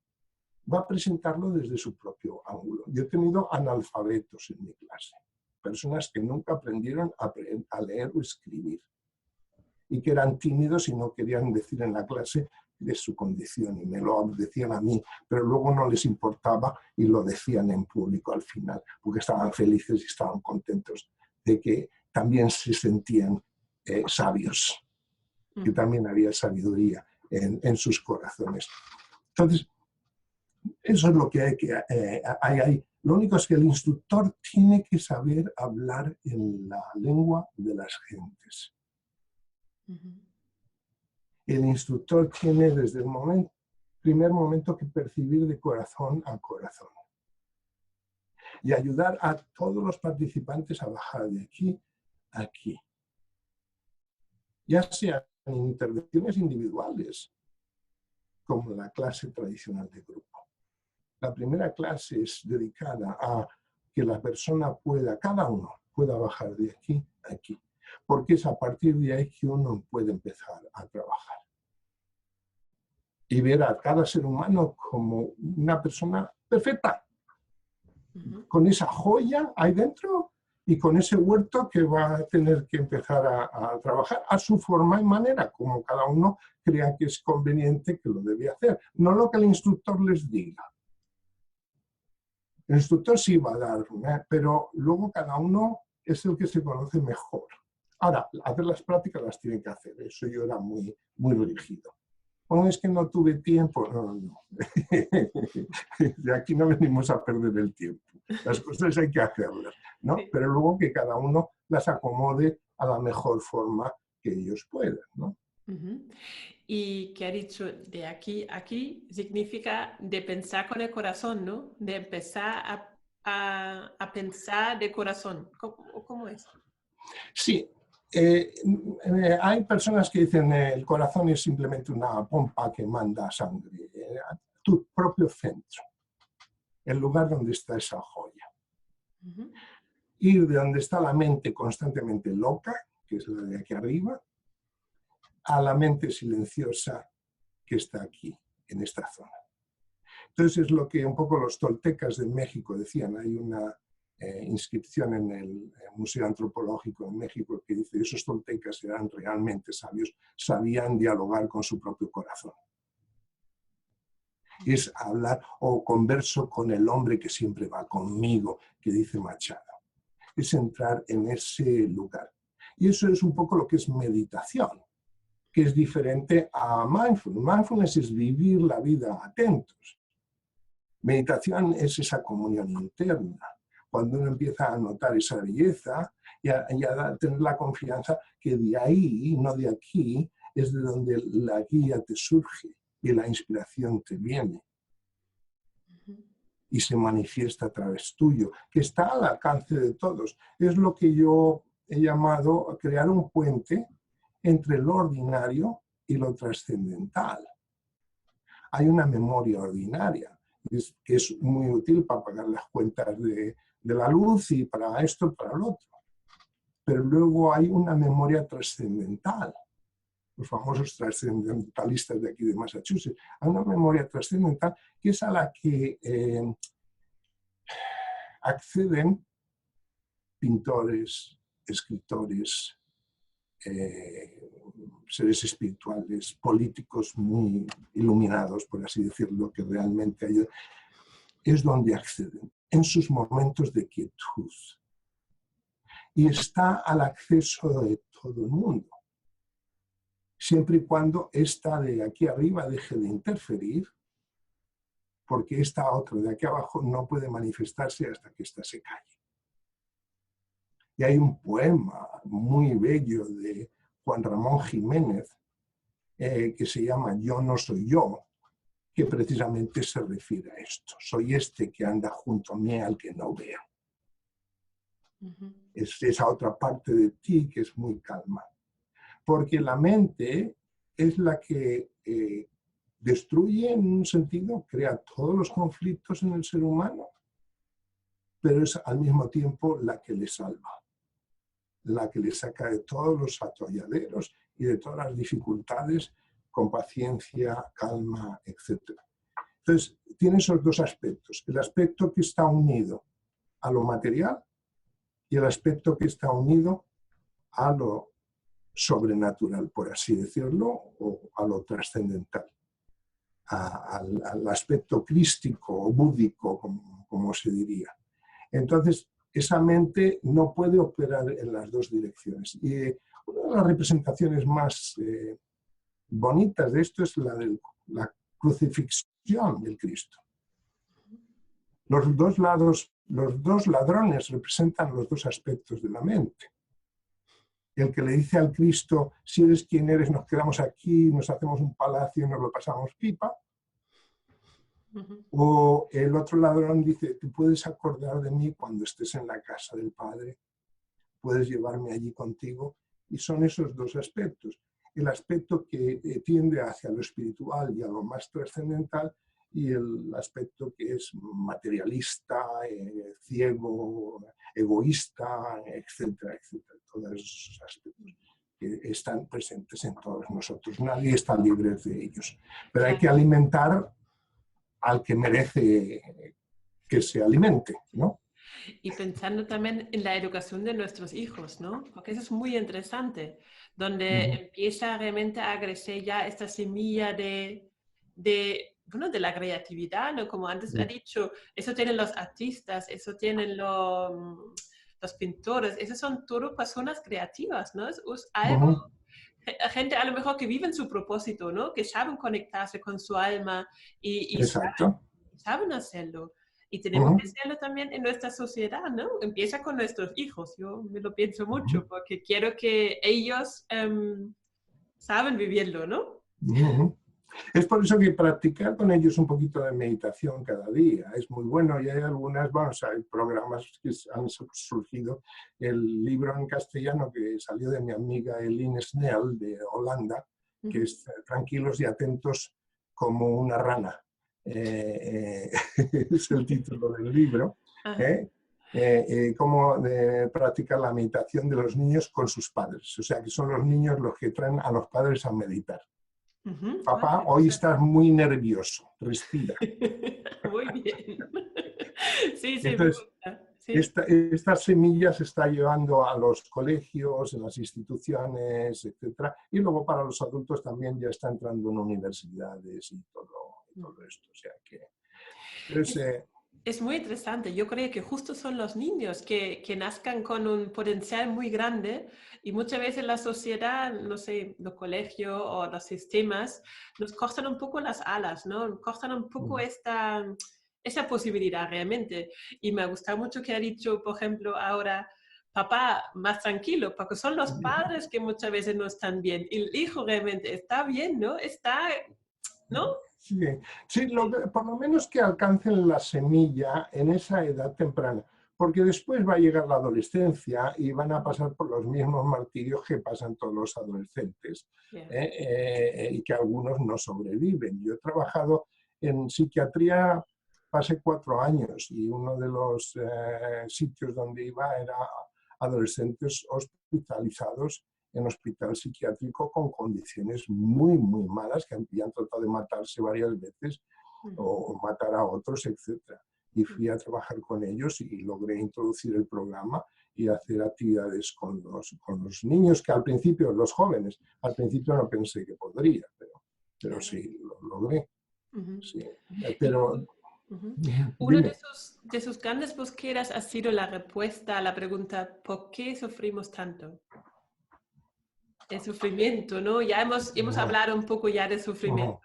va a presentarlo desde su propio ángulo. Yo he tenido analfabetos en mi clase, personas que nunca aprendieron a leer o escribir y que eran tímidos y no querían decir en la clase de su condición y me lo decían a mí, pero luego no les importaba y lo decían en público al final, porque estaban felices y estaban contentos de que también se sentían sabios, que también había sabiduría en sus corazones. Entonces, eso es lo que hay ahí. Lo único es que el instructor tiene que saber hablar en la lengua de las gentes. El instructor tiene desde el primer momento que percibir de corazón a corazón y ayudar a todos los participantes a bajar de aquí a aquí. Ya sea en intervenciones individuales, como la clase tradicional de grupo. La primera clase es dedicada a que la persona pueda, cada uno pueda bajar de aquí a aquí, porque es a partir de ahí que uno puede empezar a trabajar. Y ver a cada ser humano como una persona perfecta, con esa joya ahí dentro y con ese huerto que va a tener que empezar a trabajar a su forma y manera, como cada uno crea que es conveniente que lo debe hacer, no lo que el instructor les diga. El instructor sí va a dar, pero luego cada uno es el que se conoce mejor. Ahora, hacer las prácticas las tienen que hacer, eso yo era muy rígido. Oh, es que no tuve tiempo. No. De aquí no venimos a perder el tiempo. Las cosas hay que hacerlas, ¿no? Sí. Pero luego que cada uno las acomode a la mejor forma que ellos puedan, ¿no? Y que ha dicho de aquí a aquí significa de pensar con el corazón, ¿no? De empezar a pensar de corazón. ¿Cómo es? Sí. Hay personas que dicen el corazón es simplemente una pompa que manda sangre. Tu propio centro, el lugar donde está esa joya. Ir de donde está la mente constantemente loca, que es la de aquí arriba, a la mente silenciosa que está aquí, en esta zona. Entonces es lo que un poco los toltecas de México decían. Hay una inscripción en el Museo Antropológico en México que dice que esos toltecas eran realmente sabios, sabían dialogar con su propio corazón. Es hablar o converso con el hombre que siempre va conmigo, que dice Machado. Es entrar en ese lugar. Y eso es un poco lo que es meditación, que es diferente a mindfulness. Mindfulness es vivir la vida atentos. Meditación es esa comunión interna, cuando uno empieza a notar esa belleza y a tener la confianza que de ahí, no de aquí, es de donde la guía te surge y la inspiración te viene. Y se manifiesta a través tuyo, que está al alcance de todos. Es lo que yo he llamado crear un puente entre lo ordinario y lo trascendental. Hay una memoria ordinaria, que es muy útil para pagar las cuentas de la luz y para esto y para lo otro. Pero luego hay una memoria trascendental. Los famosos trascendentalistas de aquí de Massachusetts. Hay una memoria trascendental que es a la que acceden pintores, escritores, seres espirituales, políticos muy iluminados, por así decirlo, que realmente ayudan. Es donde acceden, en sus momentos de quietud. Y está al acceso de todo el mundo. Siempre y cuando esta de aquí arriba deje de interferir, porque esta otra de aquí abajo no puede manifestarse hasta que ésta se calle. Y hay un poema muy bello de Juan Ramón Jiménez que se llama Yo no soy yo, que precisamente se refiere a esto. Soy este que anda junto a mí al que no vea. Es esa otra parte de ti que es muy calma. Porque la mente es la que destruye en un sentido, crea todos los conflictos en el ser humano, pero es al mismo tiempo la que le salva, la que le saca de todos los atolladeros y de todas las dificultades con paciencia, calma, etc. Entonces, tiene esos dos aspectos. El aspecto que está unido a lo material y el aspecto que está unido a lo sobrenatural, por así decirlo, o a lo trascendental, al aspecto crístico o búdico, como se diría. Entonces, esa mente no puede operar en las dos direcciones. Y una de las representaciones más bonitas de esto es la crucifixión del Cristo. Los dos ladrones representan los dos aspectos de la mente. El que le dice al Cristo, si eres quien eres, nos quedamos aquí, nos hacemos un palacio y nos lo pasamos pipa. O el otro ladrón dice, tú puedes acordar de mí cuando estés en la casa del Padre, puedes llevarme allí contigo. Y son esos dos aspectos. El aspecto que tiende hacia lo espiritual y a lo más trascendental, y el aspecto que es materialista, ciego, egoísta, etcétera, etcétera. Todos esos aspectos que están presentes en todos nosotros. Nadie está libre de ellos. Pero hay que alimentar al que merece que se alimente, ¿no? Y pensando también en la educación de nuestros hijos, ¿no? Porque eso es muy interesante, donde empieza realmente a crecer ya esta semilla bueno, de la creatividad, ¿no? Como antes ha dicho, eso tienen los artistas, eso tienen los pintores, esos son todas personas creativas, ¿no? Es algo, gente a lo mejor que viven su propósito, ¿no? Que saben conectarse con su alma y saben hacerlo. Y tenemos que hacerlo también en nuestra sociedad, ¿no? Empieza con nuestros hijos, yo me lo pienso mucho, porque quiero que ellos saben vivirlo, ¿no? Es por eso que practicar con ellos un poquito de meditación cada día es muy bueno, y hay algunas, vamos, hay programas que han surgido. El libro en castellano que salió de mi amiga Eline Snell de Holanda, que es Tranquilos y atentos como una rana. Es el título del libro. Cómo practicar la meditación de los niños con sus padres. O sea, que son los niños los que traen a los padres a meditar. Papá, hoy estás muy nervioso, respira. Muy bien. Sí, sí. Entonces, sí. Estas semillas se está llevando a los colegios, en las instituciones, etc. Y luego para los adultos también ya está entrando en universidades y todo esto. O sea que... Es muy interesante. Yo creo que justo son los niños que nazcan con un potencial muy grande, y muchas veces la sociedad, no sé, los colegios o los sistemas nos cortan un poco las alas, ¿no? Nos cortan un poco esa posibilidad realmente. Y me ha gustado mucho que ha dicho, por ejemplo, ahora, papá, más tranquilo, porque son los padres que muchas veces no están bien. Y el hijo realmente está bien, ¿no? ¿No? Sí, por lo menos que alcancen la semilla en esa edad temprana, porque después va a llegar la adolescencia y van a pasar por los mismos martirios que pasan todos los adolescentes, y que algunos no sobreviven. Yo he trabajado en psiquiatría, pasé 4 años, y uno de los sitios donde iba era adolescentes hospitalizados en hospital psiquiátrico con condiciones muy, muy malas, que habían tratado de matarse varias veces o matar a otros, etc. Y fui a trabajar con ellos y logré introducir el programa y hacer actividades con los niños, que al principio, los jóvenes, al principio no pensé que podría, pero sí, lo logré. Sí. Pero... Uno de sus grandes búsquedas ha sido la respuesta a la pregunta ¿por qué sufrimos tanto? El sufrimiento, ¿no? Ya hemos hablado un poco ya de sufrimiento,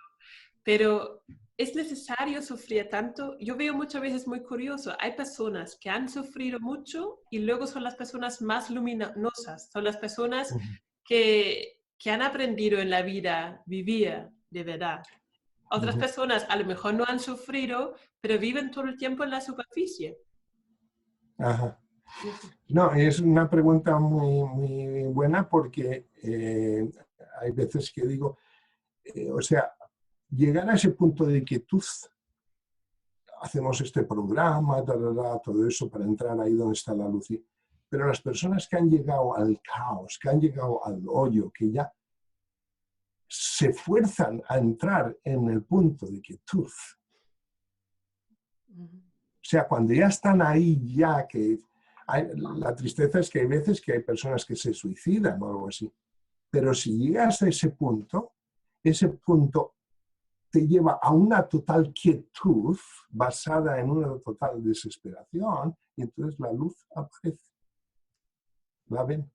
pero ¿es necesario sufrir tanto? Yo veo muchas veces muy curioso, hay personas que han sufrido mucho y luego son las personas más luminosas, son las personas que han aprendido en la vida vivir de verdad. Otras personas a lo mejor no han sufrido, pero viven todo el tiempo en la superficie. No, es una pregunta muy, muy buena, porque hay veces que digo, o sea, llegar a ese punto de quietud, hacemos este programa, todo eso para entrar ahí donde está la luz. Pero las personas que han llegado al caos, que han llegado al hoyo, que ya se fuerzan a entrar en el punto de quietud. O sea, cuando ya están ahí, ya que... la tristeza es que hay veces que hay personas que se suicidan o algo así. Pero si llegas a ese punto te lleva a una total quietud basada en una total desesperación, y entonces la luz aparece. La ven.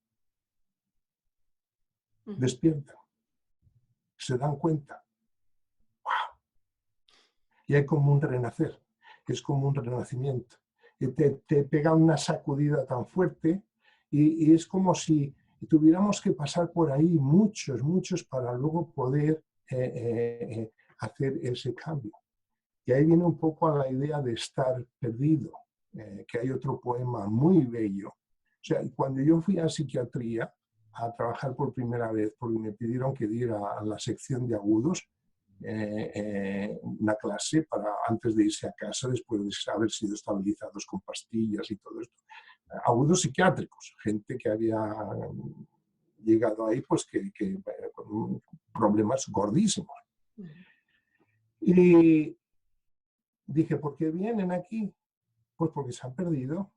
Despierta. se dan cuenta. ¡Wow! Y hay como un renacer, es como un renacimiento. Y te pega una sacudida tan fuerte y es como si tuviéramos que pasar por ahí muchos para luego poder hacer ese cambio. Y ahí viene un poco a la idea de estar perdido, que hay otro poema muy bello. O sea, cuando yo fui a psiquiatría a trabajar por primera vez, porque me pidieron que diera a la sección de agudos una clase para antes de irse a casa, después de haber sido estabilizados con pastillas y todo esto. Agudos psiquiátricos, gente que había llegado ahí pues con problemas gordísimos. Y dije, ¿por qué vienen aquí? Pues porque se han perdido.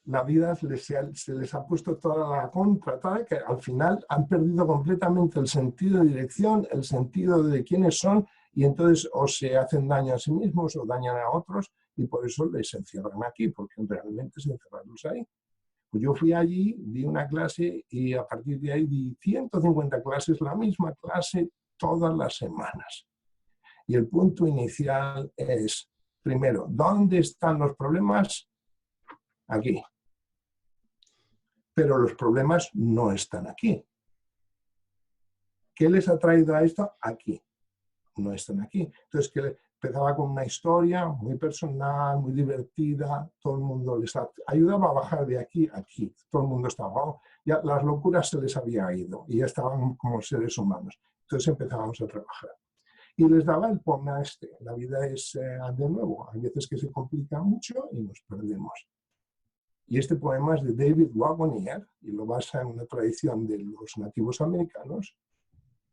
La vida se les ha puesto toda la contra, que al final han perdido completamente el sentido de dirección, el sentido de quiénes son, y entonces o se hacen daño a sí mismos o dañan a otros, y por eso les encierran aquí, porque realmente es encerrarlos ahí. Pues yo fui allí, di una clase y a partir de ahí di 150 clases, la misma clase todas las semanas. Y el punto inicial es, primero, ¿dónde están los problemas? Aquí. Pero los problemas no están aquí. ¿Qué les ha traído a esto? Aquí. No están aquí. Entonces, que empezaba con una historia muy personal, muy divertida, todo el mundo les ayudaba a bajar de aquí a aquí. Todo el mundo estaba, ya las locuras se les había ido y ya estaban como seres humanos. Entonces empezábamos a trabajar. Y les daba el poema este. La vida es, de nuevo, hay veces que se complica mucho y nos perdemos. Y este poema es de David Wagonier y lo basa en una tradición de los nativos americanos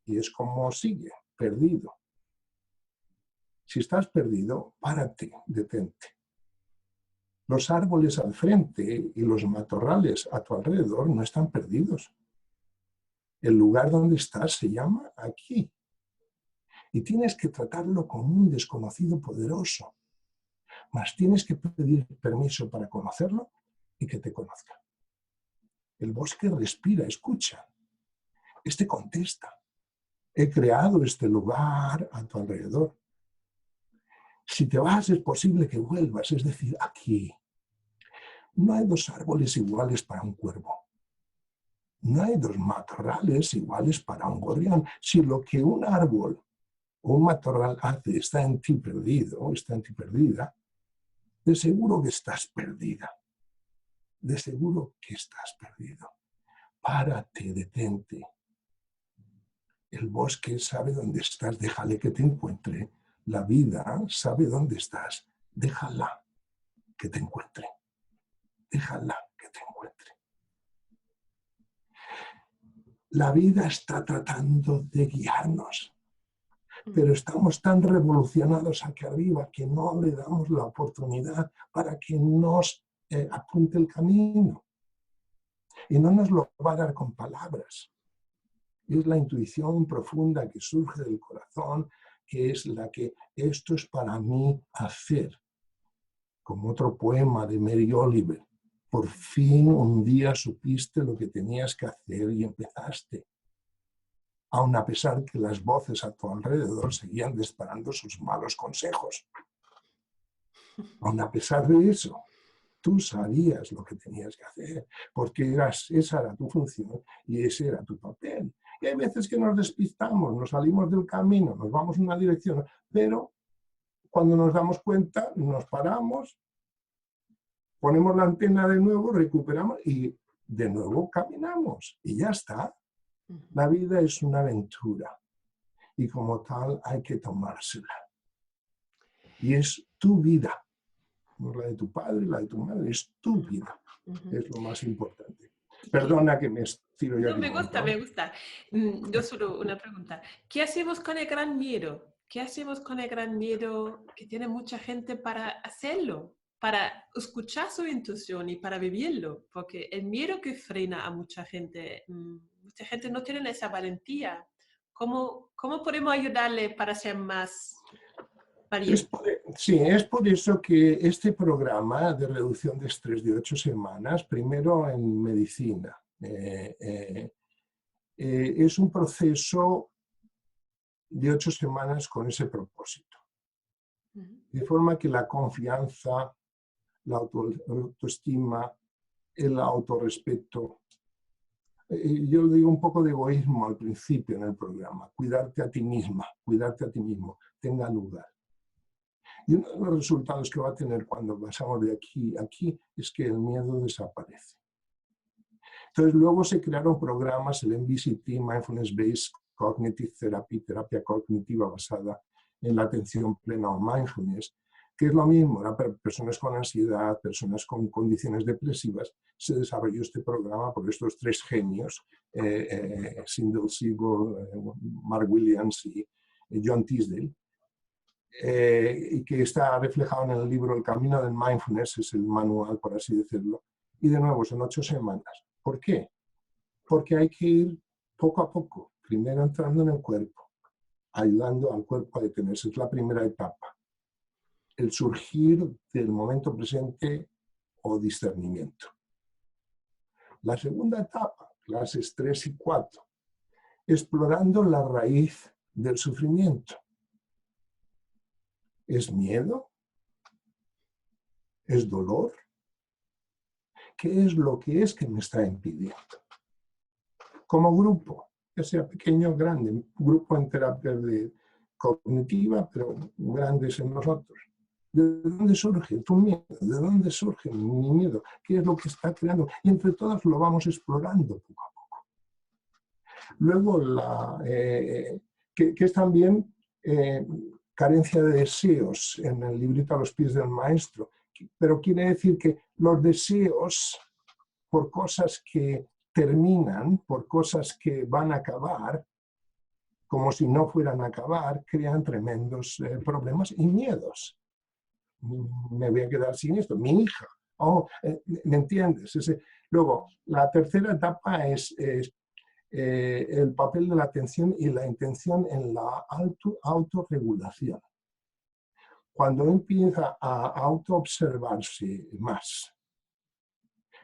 y es como sigue, perdido. Si estás perdido, párate, detente. Los árboles al frente y los matorrales a tu alrededor no están perdidos. El lugar donde estás se llama aquí. Y tienes que tratarlo como un desconocido poderoso. Mas tienes que pedir permiso para conocerlo y que te conozca. El bosque respira, escucha. Este contesta. He creado este lugar a tu alrededor. Si te vas, es posible que vuelvas, es decir, aquí. No hay dos árboles iguales para un cuervo. No hay dos matorrales iguales para un gorrión. Si lo que un árbol o un matorral hace está en ti perdido, está en ti perdida, de seguro que estás perdida. De seguro que estás perdido. Párate, detente. El bosque sabe dónde estás, déjale que te encuentre. La vida sabe dónde estás, déjala que te encuentre. Déjala que te encuentre. La vida está tratando de guiarnos, pero estamos tan revolucionados aquí arriba que no le damos la oportunidad para que nos apunte el camino. Y no nos lo va a dar con palabras. Es la intuición profunda que surge del corazón, que es la que esto es para mí hacer. Como otro poema de Mary Oliver. Por fin un día supiste lo que tenías que hacer y empezaste. Aun a pesar que las voces a tu alrededor seguían disparando sus malos consejos. Aun a pesar de eso, tú sabías lo que tenías que hacer, porque esa era tu función y ese era tu papel. Y hay veces que nos despistamos, nos salimos del camino, nos vamos en una dirección, pero cuando nos damos cuenta, nos paramos, ponemos la antena de nuevo, recuperamos y de nuevo caminamos y ya está. La vida es una aventura y como tal hay que tomársela. Y es tu vida, no la de tu padre, la de tu madre, es tu vida. Es lo más importante. Perdona que me estiro ya. No, me gusta, me gusta. Yo solo una pregunta. ¿Qué hacemos con el gran miedo? ¿Qué hacemos con el gran miedo que tiene mucha gente para hacerlo? Para escuchar su intuición y para vivirlo, porque el miedo que frena a mucha gente no tiene esa valentía. ¿Cómo podemos ayudarle para ser más valiente? Sí, es por eso que este programa de reducción de estrés de 8 semanas, primero en medicina, es un proceso de 8 semanas con ese propósito. De forma que la confianza, la autoestima, el autorrespeto, yo digo un poco de egoísmo al principio en el programa, cuidarte a ti misma, cuidarte a ti mismo, tenga lugar. Y uno de los resultados que va a tener cuando pasamos de aquí a aquí es que el miedo desaparece. Entonces luego se crearon programas, el MBCT, Mindfulness Based Cognitive Therapy, terapia cognitiva basada en la atención plena o mindfulness, que es lo mismo, para personas con ansiedad, personas con condiciones depresivas. Se desarrolló este programa por estos 3 genios, Sindel Segal, Mark Williams y John Tisdale, y que está reflejado en el libro El Camino del Mindfulness, es el manual, por así decirlo, y de nuevo son 8 semanas. ¿Por qué? Porque hay que ir poco a poco, primero entrando en el cuerpo, ayudando al cuerpo a detenerse. Es la primera etapa. El surgir del momento presente o discernimiento. La segunda etapa, clases 3 y 4, explorando la raíz del sufrimiento. ¿Es miedo? ¿Es dolor? ¿Qué es lo que es que me está impidiendo? Como grupo, ya sea pequeño o grande, grupo en terapia cognitiva, pero grandes en nosotros. ¿De dónde surge tu miedo? ¿De dónde surge mi miedo? ¿Qué es lo que está creando? Y entre todos lo vamos explorando poco a poco. Luego, que es también carencia de deseos en el librito A los pies del maestro, pero quiere decir que los deseos por cosas que terminan, por cosas que van a acabar, como si no fueran a acabar, crean tremendos problemas y miedos. Me voy a quedar sin esto, mi hija, ¿me entiendes? Luego, la tercera etapa es el papel de la atención y la intención en la autorregulación. Cuando empieza a autoobservarse más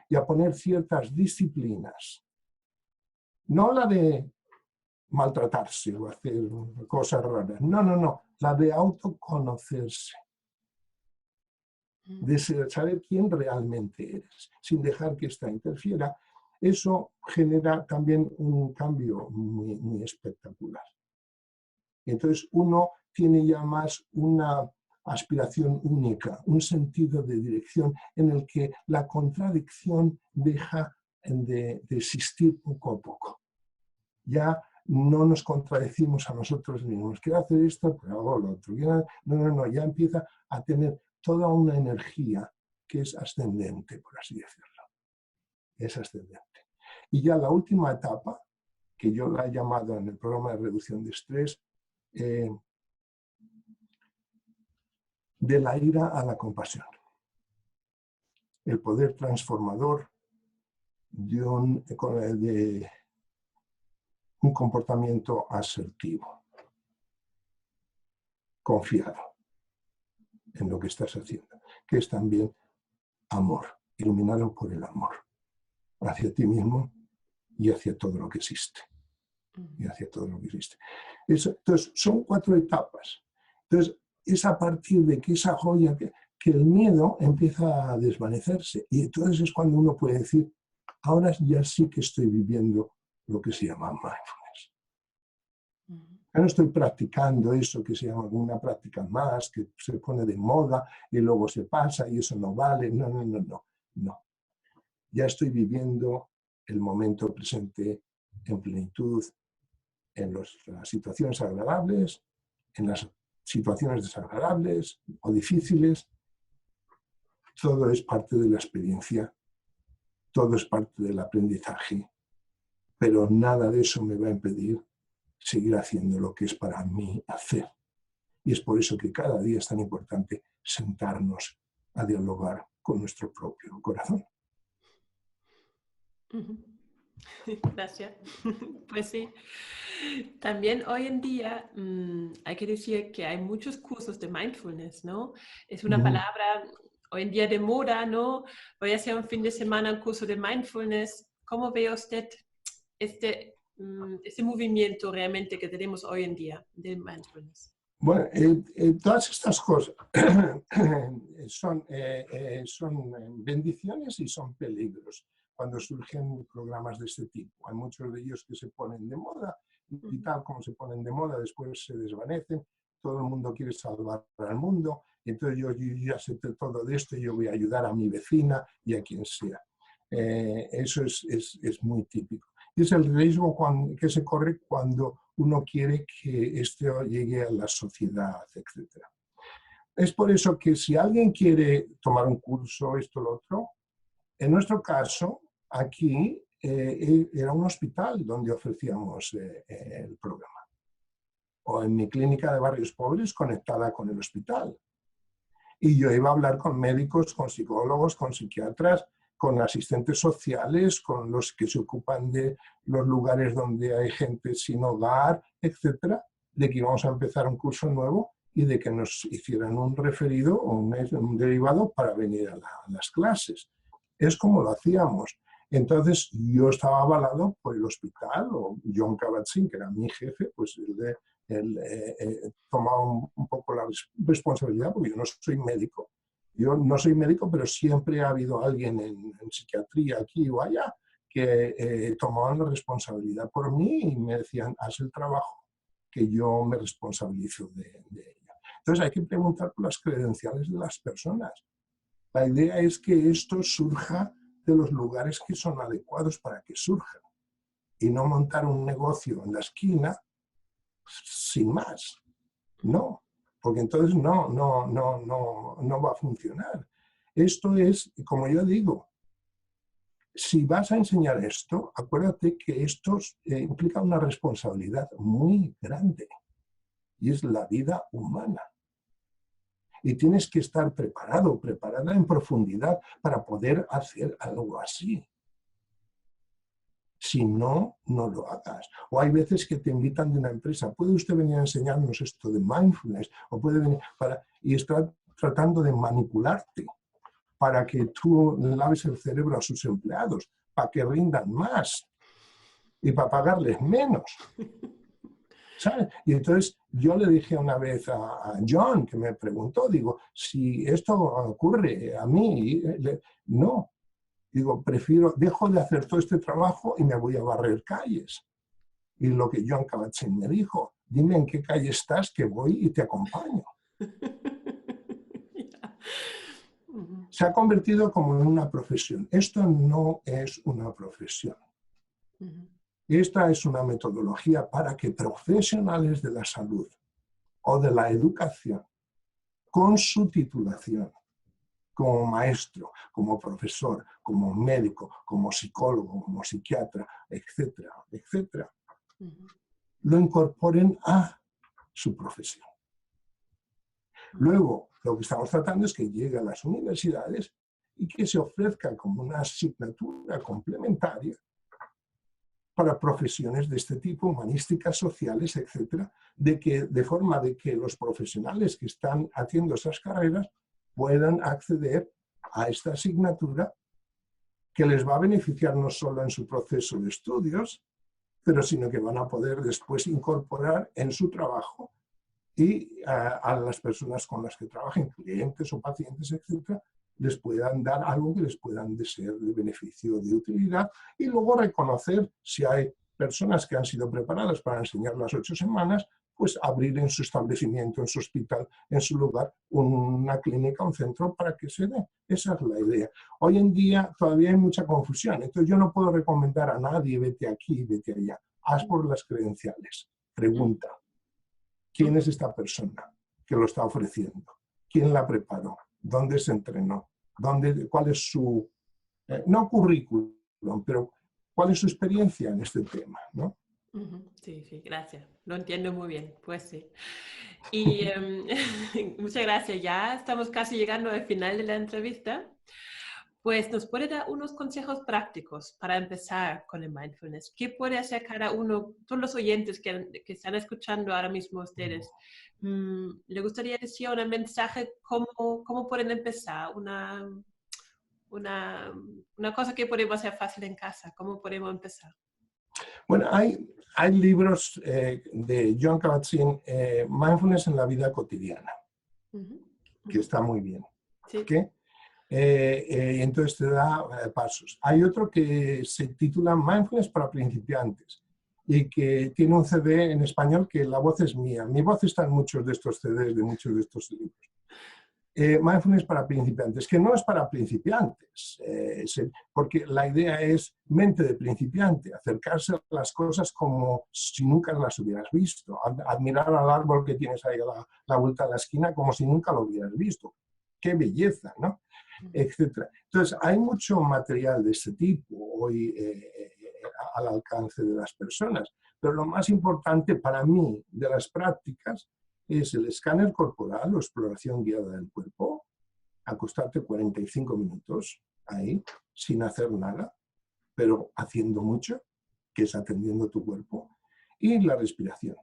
y a poner ciertas disciplinas, no la de maltratarse o hacer cosas raras, no, la de autoconocerse, de saber quién realmente eres, sin dejar que ésta interfiera, eso genera también un cambio muy, muy espectacular. Entonces uno tiene ya más una aspiración única, un sentido de dirección en el que la contradicción deja de existir poco a poco. Ya no nos contradecimos a nosotros mismos. Quiero hacer esto, pero hago lo otro. No, ya empieza a tener toda una energía que es ascendente, por así decirlo. Es ascendente. Y ya la última etapa, que yo la he llamado en el programa de reducción de estrés, de la ira a la compasión. El poder transformador de un comportamiento asertivo, confiado en lo que estás haciendo, que es también amor, iluminado por el amor, hacia ti mismo y hacia todo lo que existe. Entonces, son 4 etapas. Entonces, es a partir de que esa joya, que el miedo empieza a desvanecerse. Y entonces es cuando uno puede decir, ahora ya sí que estoy viviendo lo que se llama mindfulness. Ya no estoy practicando eso que se llama una práctica más, que se pone de moda y luego se pasa y eso no vale. No. Ya estoy viviendo el momento presente en plenitud, en las situaciones agradables, en las situaciones desagradables o difíciles. Todo es parte de la experiencia, todo es parte del aprendizaje, pero nada de eso me va a impedir seguir haciendo lo que es para mí hacer. Y es por eso que cada día es tan importante sentarnos a dialogar con nuestro propio corazón. Gracias. Pues sí. También hoy en día hay que decir que hay muchos cursos de mindfulness, ¿no? Es una palabra hoy en día de moda, ¿no? Voy a hacer un fin de semana un curso de mindfulness. ¿Cómo ve usted ese movimiento realmente que tenemos hoy en día del mindfulness? Bueno, todas estas cosas son bendiciones y son peligros cuando surgen programas de este tipo. Hay muchos de ellos que se ponen de moda y tal como se ponen de moda, después se desvanecen. Todo el mundo quiere salvar al mundo. Entonces yo ya sé todo de esto y yo voy a ayudar a mi vecina y a quien sea. Eso es muy típico. Y es el riesgo que se corre cuando uno quiere que esto llegue a la sociedad, etc. Es por eso que si alguien quiere tomar un curso, esto, lo otro, en nuestro caso, aquí era un hospital donde ofrecíamos el programa. O en mi clínica de Barrios Pobres conectada con el hospital. Y yo iba a hablar con médicos, con psicólogos, con psiquiatras, con asistentes sociales, con los que se ocupan de los lugares donde hay gente sin hogar, etcétera, de que íbamos a empezar un curso nuevo y de que nos hicieran un referido o un derivado para venir a las clases. Es como lo hacíamos. Entonces yo estaba avalado por el hospital, o John Kabat-Zinn, que era mi jefe, pues él tomaba un poco la responsabilidad, porque yo no soy médico. Yo no soy médico, pero siempre ha habido alguien en psiquiatría aquí o allá que tomaban la responsabilidad por mí y me decían, haz el trabajo, que yo me responsabilizo de ella. Entonces hay que preguntar por las credenciales de las personas. La idea es que esto surja de los lugares que son adecuados para que surjan y no montar un negocio en la esquina sin más. No, porque entonces no va a funcionar. Esto es, como yo digo, si vas a enseñar esto, acuérdate que esto implica una responsabilidad muy grande y es la vida humana. Y tienes que estar preparado, preparada en profundidad para poder hacer algo así. Si no, no lo hagas. O hay veces que te invitan de una empresa, ¿puede usted venir a enseñarnos esto de mindfulness? O puede venir y está tratando de manipularte para que tú laves el cerebro a sus empleados, para que rindan más y para pagarles menos. ¿Sabes? Y entonces yo le dije una vez a John, que me preguntó, digo, si esto ocurre a mí, no. Digo, dejo de hacer todo este trabajo y me voy a barrer calles. Y lo que John Kabat-Zinn me dijo, dime en qué calle estás que voy y te acompaño. Se ha convertido como en una profesión. Esto no es una profesión. Esta es una metodología para que profesionales de la salud o de la educación, con su titulación, como maestro, como profesor, como médico, como psicólogo, como psiquiatra, etcétera, etcétera, lo incorporen a su profesión. Luego, lo que estamos tratando es que llegue a las universidades y que se ofrezca como una asignatura complementaria para profesiones de este tipo, humanísticas, sociales, etcétera, de forma de que los profesionales que están haciendo esas carreras puedan acceder a esta asignatura que les va a beneficiar no solo en su proceso de estudios, pero sino que van a poder después incorporar en su trabajo y a las personas con las que trabajen, clientes o pacientes, etcétera, les puedan dar algo que les puedan ser de beneficio, de utilidad, y luego reconocer si hay personas que han sido preparadas para enseñar las 8 semanas, pues abrir en su establecimiento, en su hospital, en su lugar, una clínica, un centro para que se dé. Esa es la idea. Hoy en día todavía hay mucha confusión, entonces yo no puedo recomendar a nadie, vete aquí, vete allá. Haz por las credenciales. Pregunta, ¿quién es esta persona que lo está ofreciendo? ¿Quién la preparó? ¿Dónde se entrenó? ¿Cuál es su, no currículum, pero cuál es su experiencia en este tema, ¿no? Sí, sí, gracias. Lo entiendo muy bien, pues sí. Y muchas gracias. Ya estamos casi llegando al final de la entrevista. Pues nos puede dar unos consejos prácticos para empezar con el mindfulness. ¿Qué puede hacer cada uno, todos los oyentes que están escuchando ahora mismo ustedes? ¿Le gustaría decir un mensaje cómo pueden empezar? Una cosa que podemos hacer fácil en casa. ¿Cómo podemos empezar? Bueno, hay libros de Jon Kabat-Zinn, Mindfulness en la vida cotidiana, que está muy bien. Sí. ¿Okay? Y entonces te da pasos. Hay otro que se titula Mindfulness para principiantes y que tiene un CD en español que la voz es mía. Mi voz está en muchos de estos CDs, de muchos de estos libros. Mindfulness para principiantes, que no es para principiantes, porque la idea es mente de principiante, acercarse a las cosas como si nunca las hubieras visto, admirar al árbol que tienes ahí a la vuelta de la esquina como si nunca lo hubieras visto. ¡Qué belleza!, ¿no? Etcétera. Entonces, hay mucho material de este tipo hoy al alcance de las personas, pero lo más importante para mí de las prácticas es el escáner corporal o exploración guiada del cuerpo, acostarte 45 minutos ahí, sin hacer nada, pero haciendo mucho, que es atendiendo tu cuerpo, y la respiración,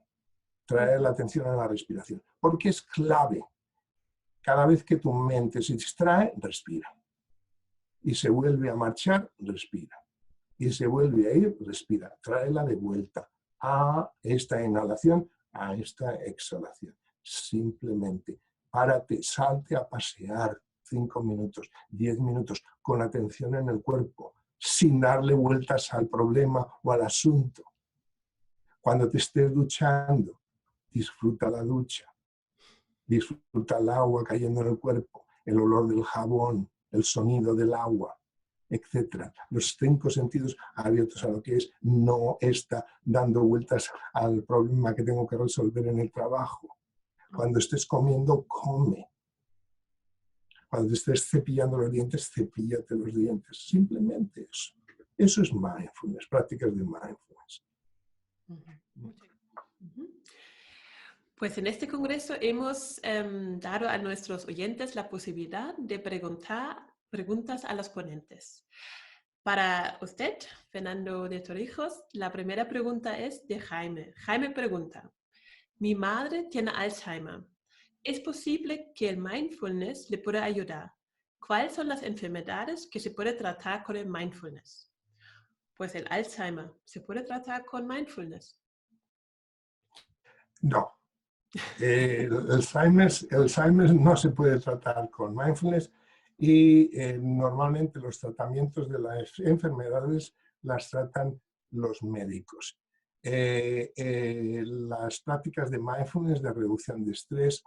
traer la atención a la respiración, porque es clave. Cada vez que tu mente se distrae, respira. Y se vuelve a marchar, respira. Y se vuelve a ir, respira. Tráela de vuelta a esta inhalación, a esta exhalación. Simplemente párate, salte a pasear 5 minutos, 10 minutos, con atención en el cuerpo, sin darle vueltas al problema o al asunto. Cuando te estés duchando, disfruta la ducha. Disfruta el agua cayendo en el cuerpo, el olor del jabón, el sonido del agua, etc. Los 5 sentidos abiertos a lo que es, no está dando vueltas al problema que tengo que resolver en el trabajo. Cuando estés comiendo, come. Cuando te estés cepillando los dientes, cepíllate los dientes. Simplemente eso. Eso es mindfulness, prácticas de mindfulness. Pues en este congreso hemos dado a nuestros oyentes la posibilidad de preguntar preguntas a los ponentes. Para usted, Fernando de Torrijos, la primera pregunta es de Jaime. Jaime pregunta: mi madre tiene Alzheimer. ¿Es posible que el mindfulness le pueda ayudar? ¿Cuáles son las enfermedades que se puede tratar con el mindfulness? Pues el Alzheimer, ¿se puede tratar con mindfulness? No. El Alzheimer no se puede tratar con mindfulness y normalmente los tratamientos de las enfermedades las tratan los médicos. Las prácticas de mindfulness, de reducción de estrés,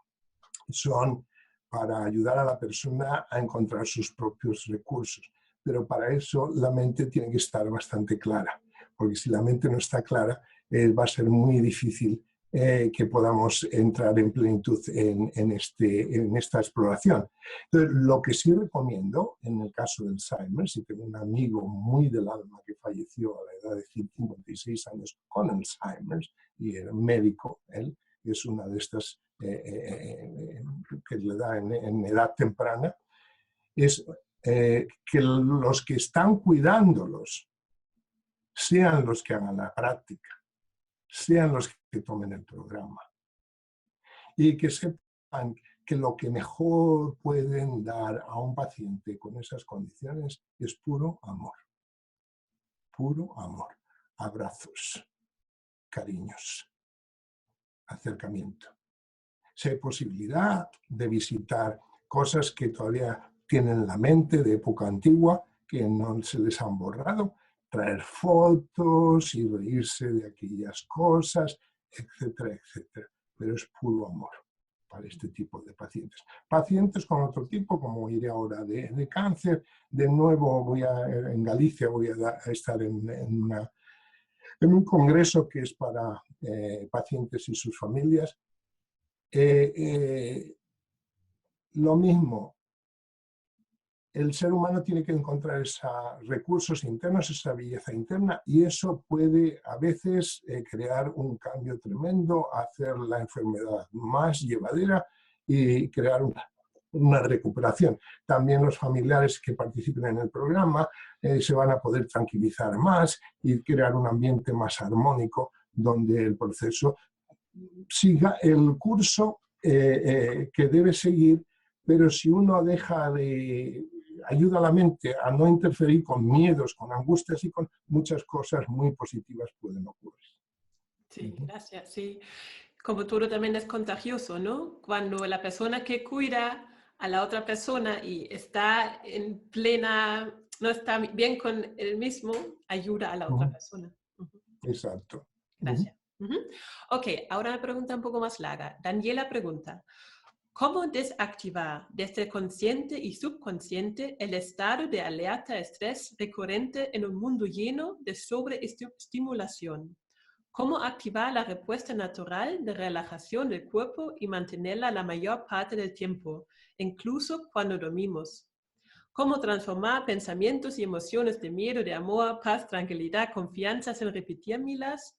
son para ayudar a la persona a encontrar sus propios recursos. Pero para eso la mente tiene que estar bastante clara, porque si la mente no está clara, va a ser muy difícil que podamos entrar en plenitud en esta exploración. Entonces, lo que sí recomiendo, en el caso del Alzheimer, si tengo un amigo muy del alma que falleció a la edad de 56 años con Alzheimer, y era médico, él es una de estas que le da en edad temprana, es que los que están cuidándolos sean los que hagan la práctica, sean los que tomen el programa y que sepan que lo que mejor pueden dar a un paciente con esas condiciones es puro amor, abrazos, cariños, acercamiento. Si hay posibilidad de visitar cosas que todavía tienen en la mente de época antigua, que no se les han borrado, traer fotos y reírse de aquellas cosas, etcétera, etcétera. Pero es puro amor para este tipo de pacientes. Pacientes con otro tipo, como iré ahora de cáncer, de nuevo en Galicia voy a estar en un congreso que es para pacientes y sus familias. Lo mismo, el ser humano tiene que encontrar esos recursos internos, esa belleza interna, y eso puede a veces crear un cambio tremendo, hacer la enfermedad más llevadera y crear una recuperación. También los familiares que participen en el programa se van a poder tranquilizar más y crear un ambiente más armónico donde el proceso siga el curso que debe seguir, pero si uno deja de ayuda a la mente a no interferir con miedos, con angustias y con muchas cosas muy positivas pueden ocurrir. Sí, gracias. Sí. Como todo también es contagioso, ¿no? Cuando la persona que cuida a la otra persona y está en plena, no está bien con él mismo, ayuda a la otra persona. Exacto. Gracias. Ok, ahora una pregunta un poco más larga. Daniela pregunta, ¿cómo desactivar desde consciente y subconsciente el estado de alerta estrés recurrente en un mundo lleno de sobreestimulación? ¿Cómo activar la respuesta natural de relajación del cuerpo y mantenerla la mayor parte del tiempo, incluso cuando dormimos? ¿Cómo transformar pensamientos y emociones de miedo, de amor, paz, tranquilidad, confianza en repetirlas?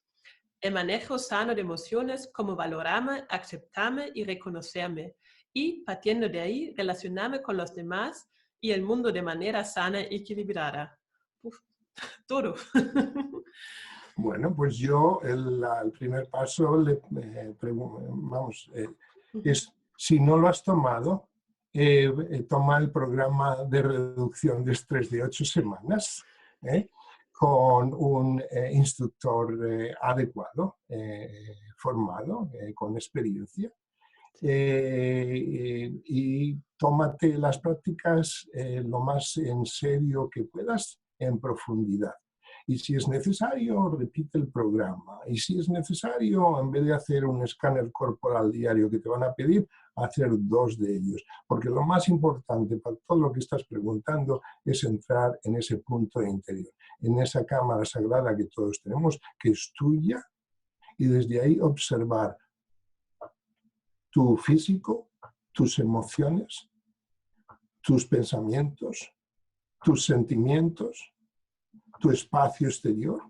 El manejo sano de emociones, cómo valorarme, aceptarme y reconocerme. Y, partiendo de ahí, relacionarme con los demás y el mundo de manera sana y equilibrada. Uf, todo. Bueno, pues yo el primer paso es, si no lo has tomado, toma el programa de reducción de estrés de 8 semanas con un instructor adecuado, formado, con experiencia. Y tómate las prácticas lo más en serio que puedas, en profundidad. Y si es necesario, repite el programa. Y si es necesario, en vez de hacer un escáner corporal diario que te van a pedir, hacer 2 de ellos. Porque lo más importante para todo lo que estás preguntando es entrar en ese punto interior, en esa cámara sagrada que todos tenemos, que es tuya, y desde ahí observar tu físico, tus emociones, tus pensamientos, tus sentimientos, tu espacio exterior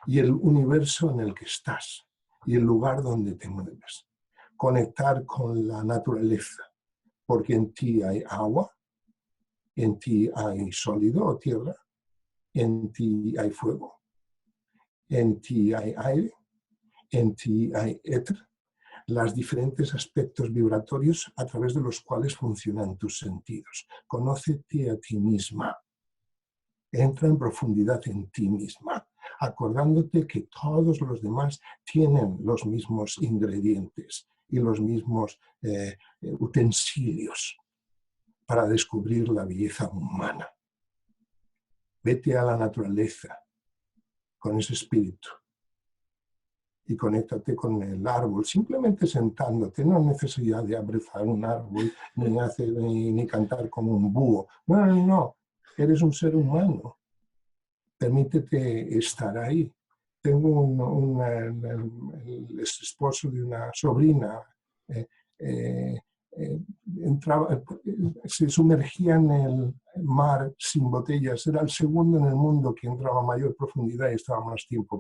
y el universo en el que estás y el lugar donde te mueves. Conectar con la naturaleza, porque en ti hay agua, en ti hay sólido o tierra, en ti hay fuego, en ti hay aire, en ti hay éter, los diferentes aspectos vibratorios a través de los cuales funcionan tus sentidos. Conócete a ti misma. Entra en profundidad en ti misma, acordándote que todos los demás tienen los mismos ingredientes y los mismos utensilios para descubrir la belleza humana. Vete a la naturaleza con ese espíritu y conéctate con el árbol, simplemente sentándote, no hay necesidad de abrazar un árbol, ni cantar como un búho. No, no, no, eres un ser humano. Permítete estar ahí. Tengo el esposo de una sobrina, se sumergía en el mar sin botellas, era el segundo en el mundo que entraba a mayor profundidad y estaba más tiempo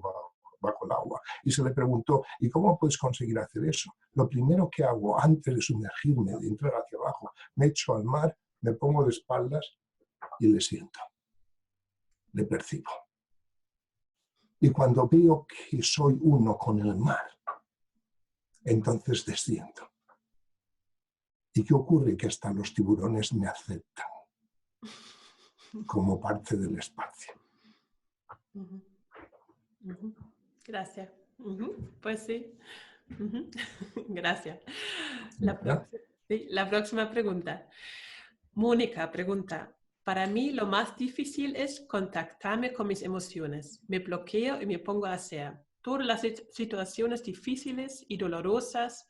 bajo el agua. Y se le preguntó, ¿y cómo puedes conseguir hacer eso? Lo primero que hago antes de sumergirme, de entrar hacia abajo, me echo al mar, me pongo de espaldas y le siento. Le percibo. Y cuando veo que soy uno con el mar, entonces desciendo. ¿Y qué ocurre? Que hasta los tiburones me aceptan como parte del espacio. Gracias. Pues sí. Gracias. La próxima pregunta. Mónica pregunta, para mí lo más difícil es contactarme con mis emociones. Me bloqueo y me pongo a hacer. Todas las situaciones difíciles y dolorosas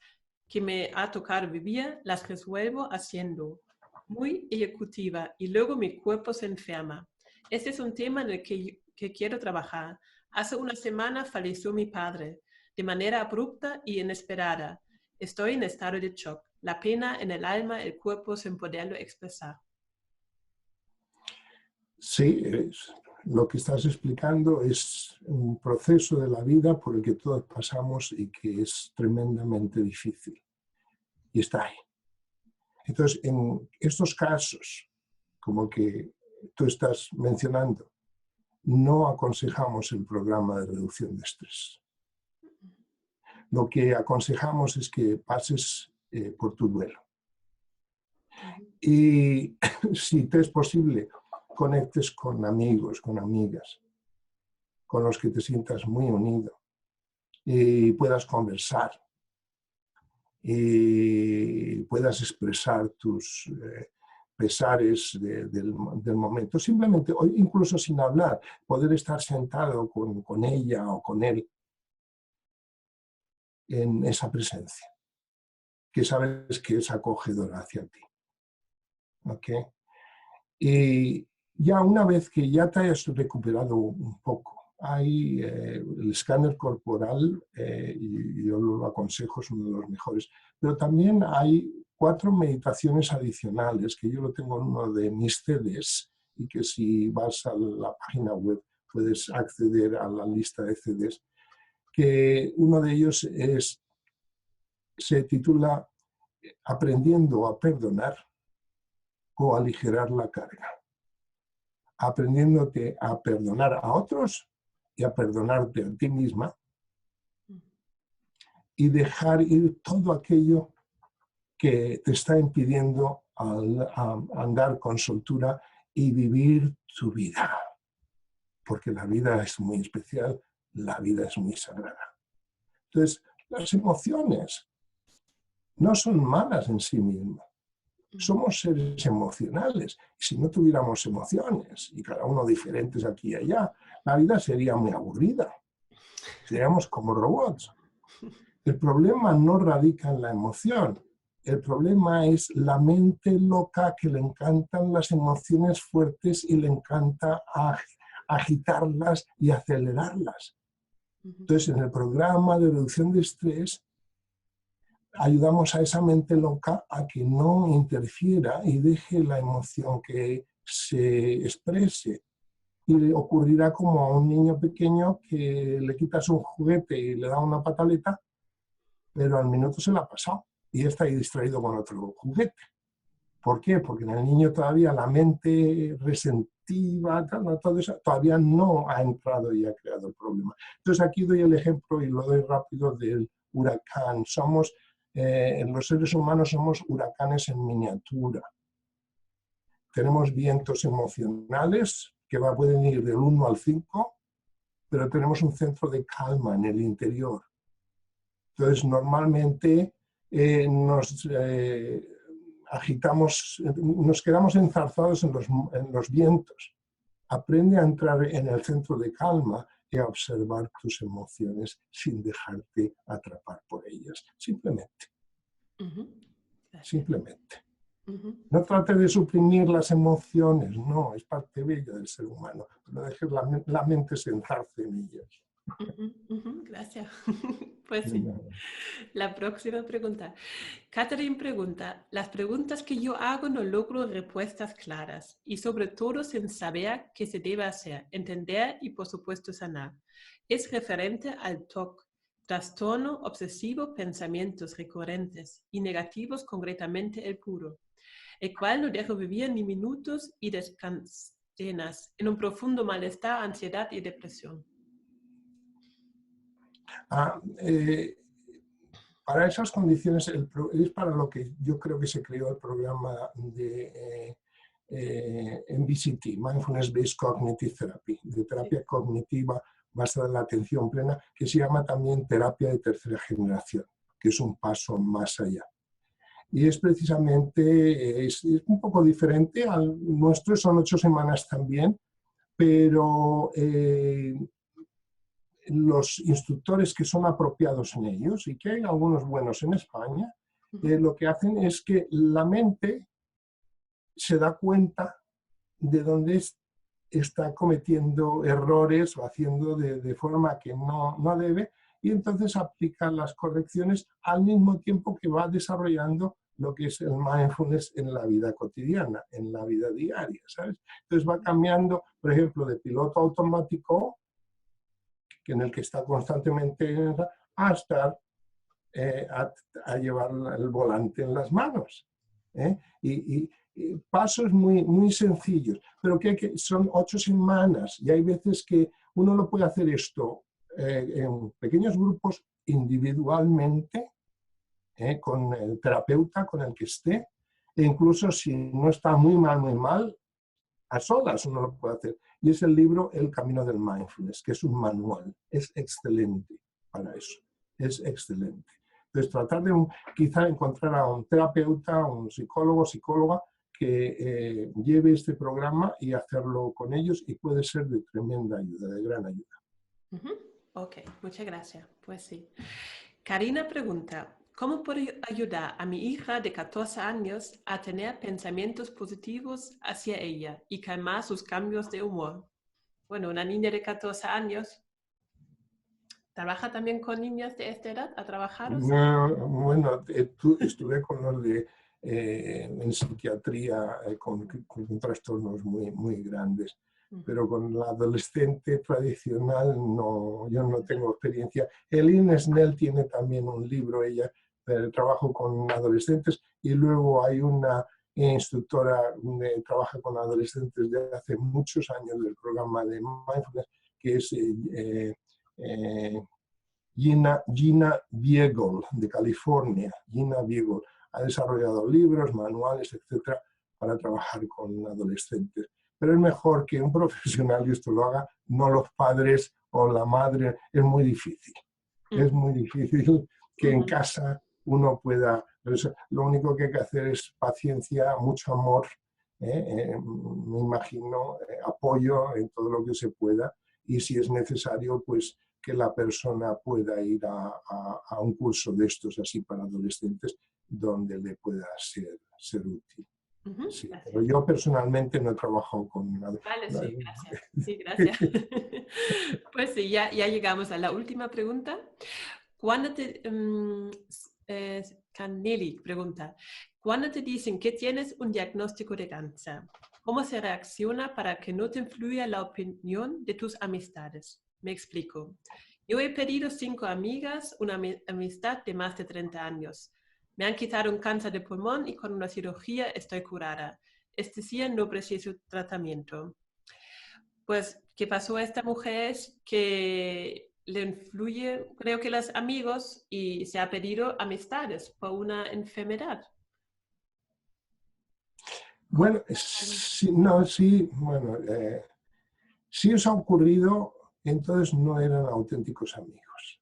que me ha tocado vivir, las resuelvo haciendo. Muy ejecutiva y luego mi cuerpo se enferma. Este es un tema en el que quiero trabajar. Hace una semana falleció mi padre, de manera abrupta y inesperada. Estoy en estado de shock. La pena en el alma, el cuerpo sin poderlo expresar. Sí, lo que estás explicando es un proceso de la vida por el que todos pasamos y que es tremendamente difícil. Y está ahí. Entonces, en estos casos, como que tú estás mencionando, no aconsejamos el programa de reducción de estrés. Lo que aconsejamos es que pases por tu duelo. Y si te es posible, conectes con amigos, con amigas, con los que te sientas muy unido y puedas conversar y puedas expresar tus pesares del momento. Simplemente, o incluso sin hablar, poder estar sentado con ella o con él en esa presencia, que sabes que es acogedora hacia ti. ¿Okay? Y ya una vez que ya te hayas recuperado un poco, hay el escáner corporal, y yo lo aconsejo, es uno de los mejores, pero también hay 4 meditaciones adicionales, que yo lo tengo en uno de mis CDs, y que si vas a la página web puedes acceder a la lista de CDs, que uno de ellos se titula Aprendiendo a perdonar o aligerar la carga. Aprendiéndote a perdonar a otros y a perdonarte a ti misma y dejar ir todo aquello que te está impidiendo andar con soltura y vivir tu vida. Porque la vida es muy especial, la vida es muy sagrada. Entonces, las emociones no son malas en sí mismas. Somos seres emocionales. Y si no tuviéramos emociones, y cada uno diferentes aquí y allá, la vida sería muy aburrida. Seríamos como robots. El problema no radica en la emoción. El problema es la mente loca que le encantan las emociones fuertes y le encanta agitarlas y acelerarlas. Entonces, en el programa de reducción de estrés, ayudamos a esa mente loca a que no interfiera y deje la emoción que se exprese. Y le ocurrirá como a un niño pequeño que le quitas un juguete y le da una pataleta, pero al minuto se la ha pasado y está ahí distraído con otro juguete. ¿Por qué? Porque en el niño todavía la mente resentiva, todo eso, todavía no ha entrado y ha creado el problema. Entonces aquí doy el ejemplo y lo doy rápido del huracán. Los seres humanos somos huracanes en miniatura. Tenemos vientos emocionales que pueden ir del 1 al 5, pero tenemos un centro de calma en el interior. Entonces, normalmente nos agitamos, nos quedamos enzarzados en los vientos. Aprende a entrar en el centro de calma y a observar tus emociones sin dejarte atrapar por ellas. Simplemente. Simplemente. No trate de suprimir las emociones, no, es parte bella del ser humano. No dejes la mente sentarse en ellas. Gracias. Pues sí. La próxima pregunta. Catherine pregunta, las preguntas que yo hago no logro respuestas claras y sobre todo sin saber qué se debe hacer, entender y por supuesto sanar. Es referente al TOC, trastorno obsesivo, pensamientos recurrentes y negativos, concretamente el puro, el cual no dejo vivir ni minutos y descansenas en un profundo malestar, ansiedad y depresión. Para esas condiciones es para lo que yo creo que se creó el programa de MBCT, Mindfulness Based Cognitive Therapy, de terapia cognitiva basada en la atención plena, que se llama también terapia de tercera generación, que es un paso más allá. Y es precisamente, es un poco diferente al nuestro, son 8 semanas también, pero los instructores que son apropiados en ellos, y que hay algunos buenos en España, lo que hacen es que la mente se da cuenta de dónde está cometiendo errores o haciendo de forma que no debe, y entonces aplica las correcciones al mismo tiempo que va desarrollando lo que es el mindfulness en la vida cotidiana, en la vida diaria, ¿sabes? Entonces va cambiando, por ejemplo, de piloto automático, en el que está constantemente, a estar a llevar el volante en las manos. Y pasos muy, muy sencillos, pero que son 8 semanas y hay veces que uno lo puede hacer esto en pequeños grupos individualmente, con el terapeuta con el que esté, E incluso si no está muy mal, a solas uno lo puede hacer. Y es el libro El Camino del Mindfulness, que es un manual. Es excelente para eso. Es excelente. Entonces, tratar de quizá encontrar a un terapeuta, un psicólogo, psicóloga, que lleve este programa y hacerlo con ellos, y puede ser de tremenda ayuda, de gran ayuda. Ok, muchas gracias. Pues sí. Karina pregunta, ¿cómo puedo ayudar a mi hija de 14 años a tener pensamientos positivos hacia ella y calmar sus cambios de humor? Bueno, una niña de 14 años, ¿trabaja también con niñas de esta edad? ¿Ha trabajado? No, bueno, estuve con los de en psiquiatría con trastornos muy grandes, pero con la adolescente tradicional no, yo no tengo experiencia. Eline Snell tiene también un libro, ella, de trabajo con adolescentes, y luego hay una instructora que trabaja con adolescentes de hace muchos años del programa de Mindfulness, que es Gina Viegel, de California. Gina Viegel ha desarrollado libros, manuales, etcétera, para trabajar con adolescentes. Pero es mejor que un profesional esto lo haga, no los padres o la madre. Es muy difícil. Es muy difícil que en casa uno pueda... Lo único que hay que hacer es paciencia, mucho amor, me imagino, apoyo en todo lo que se pueda, y si es necesario, pues que la persona pueda ir a un curso de estos así para adolescentes donde le pueda ser útil. Sí, pero yo personalmente no he trabajado con nada. Vale, sí, gracias. Sí, gracias. Pues sí, ya llegamos a la última pregunta. Canelli pregunta, ¿cuándo te dicen que tienes un diagnóstico de cáncer? ¿Cómo se reacciona para que no te influya la opinión de tus amistades? Me explico. Yo he perdido 5 amigas, una amistad de más de 30 años. Me han quitado un cáncer de pulmón y con una cirugía estoy curada. Es decir, no preciso tratamiento. Pues, ¿qué pasó a esta mujer? Es que le influye, creo que los amigos, y se ha perdido amistades por una enfermedad. Bueno, si os ha ocurrido, entonces no eran auténticos amigos.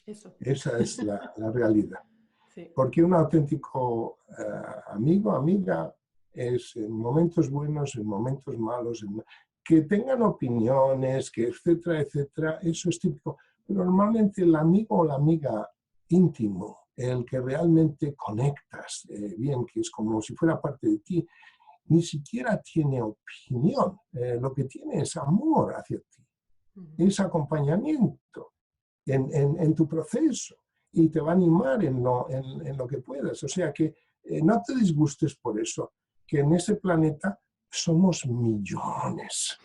Eso. Esa es la realidad. Sí. Porque un auténtico amigo, amiga, es en momentos buenos, en momentos malos, que tengan opiniones, que etcétera, etcétera, eso es típico. Pero normalmente el amigo o la amiga íntimo, el que realmente conectas bien, que es como si fuera parte de ti, ni siquiera tiene opinión, lo que tiene es amor hacia ti, es acompañamiento en tu proceso, y te va a animar en lo que puedas. O sea que no te disgustes por eso, que en ese planeta somos millones.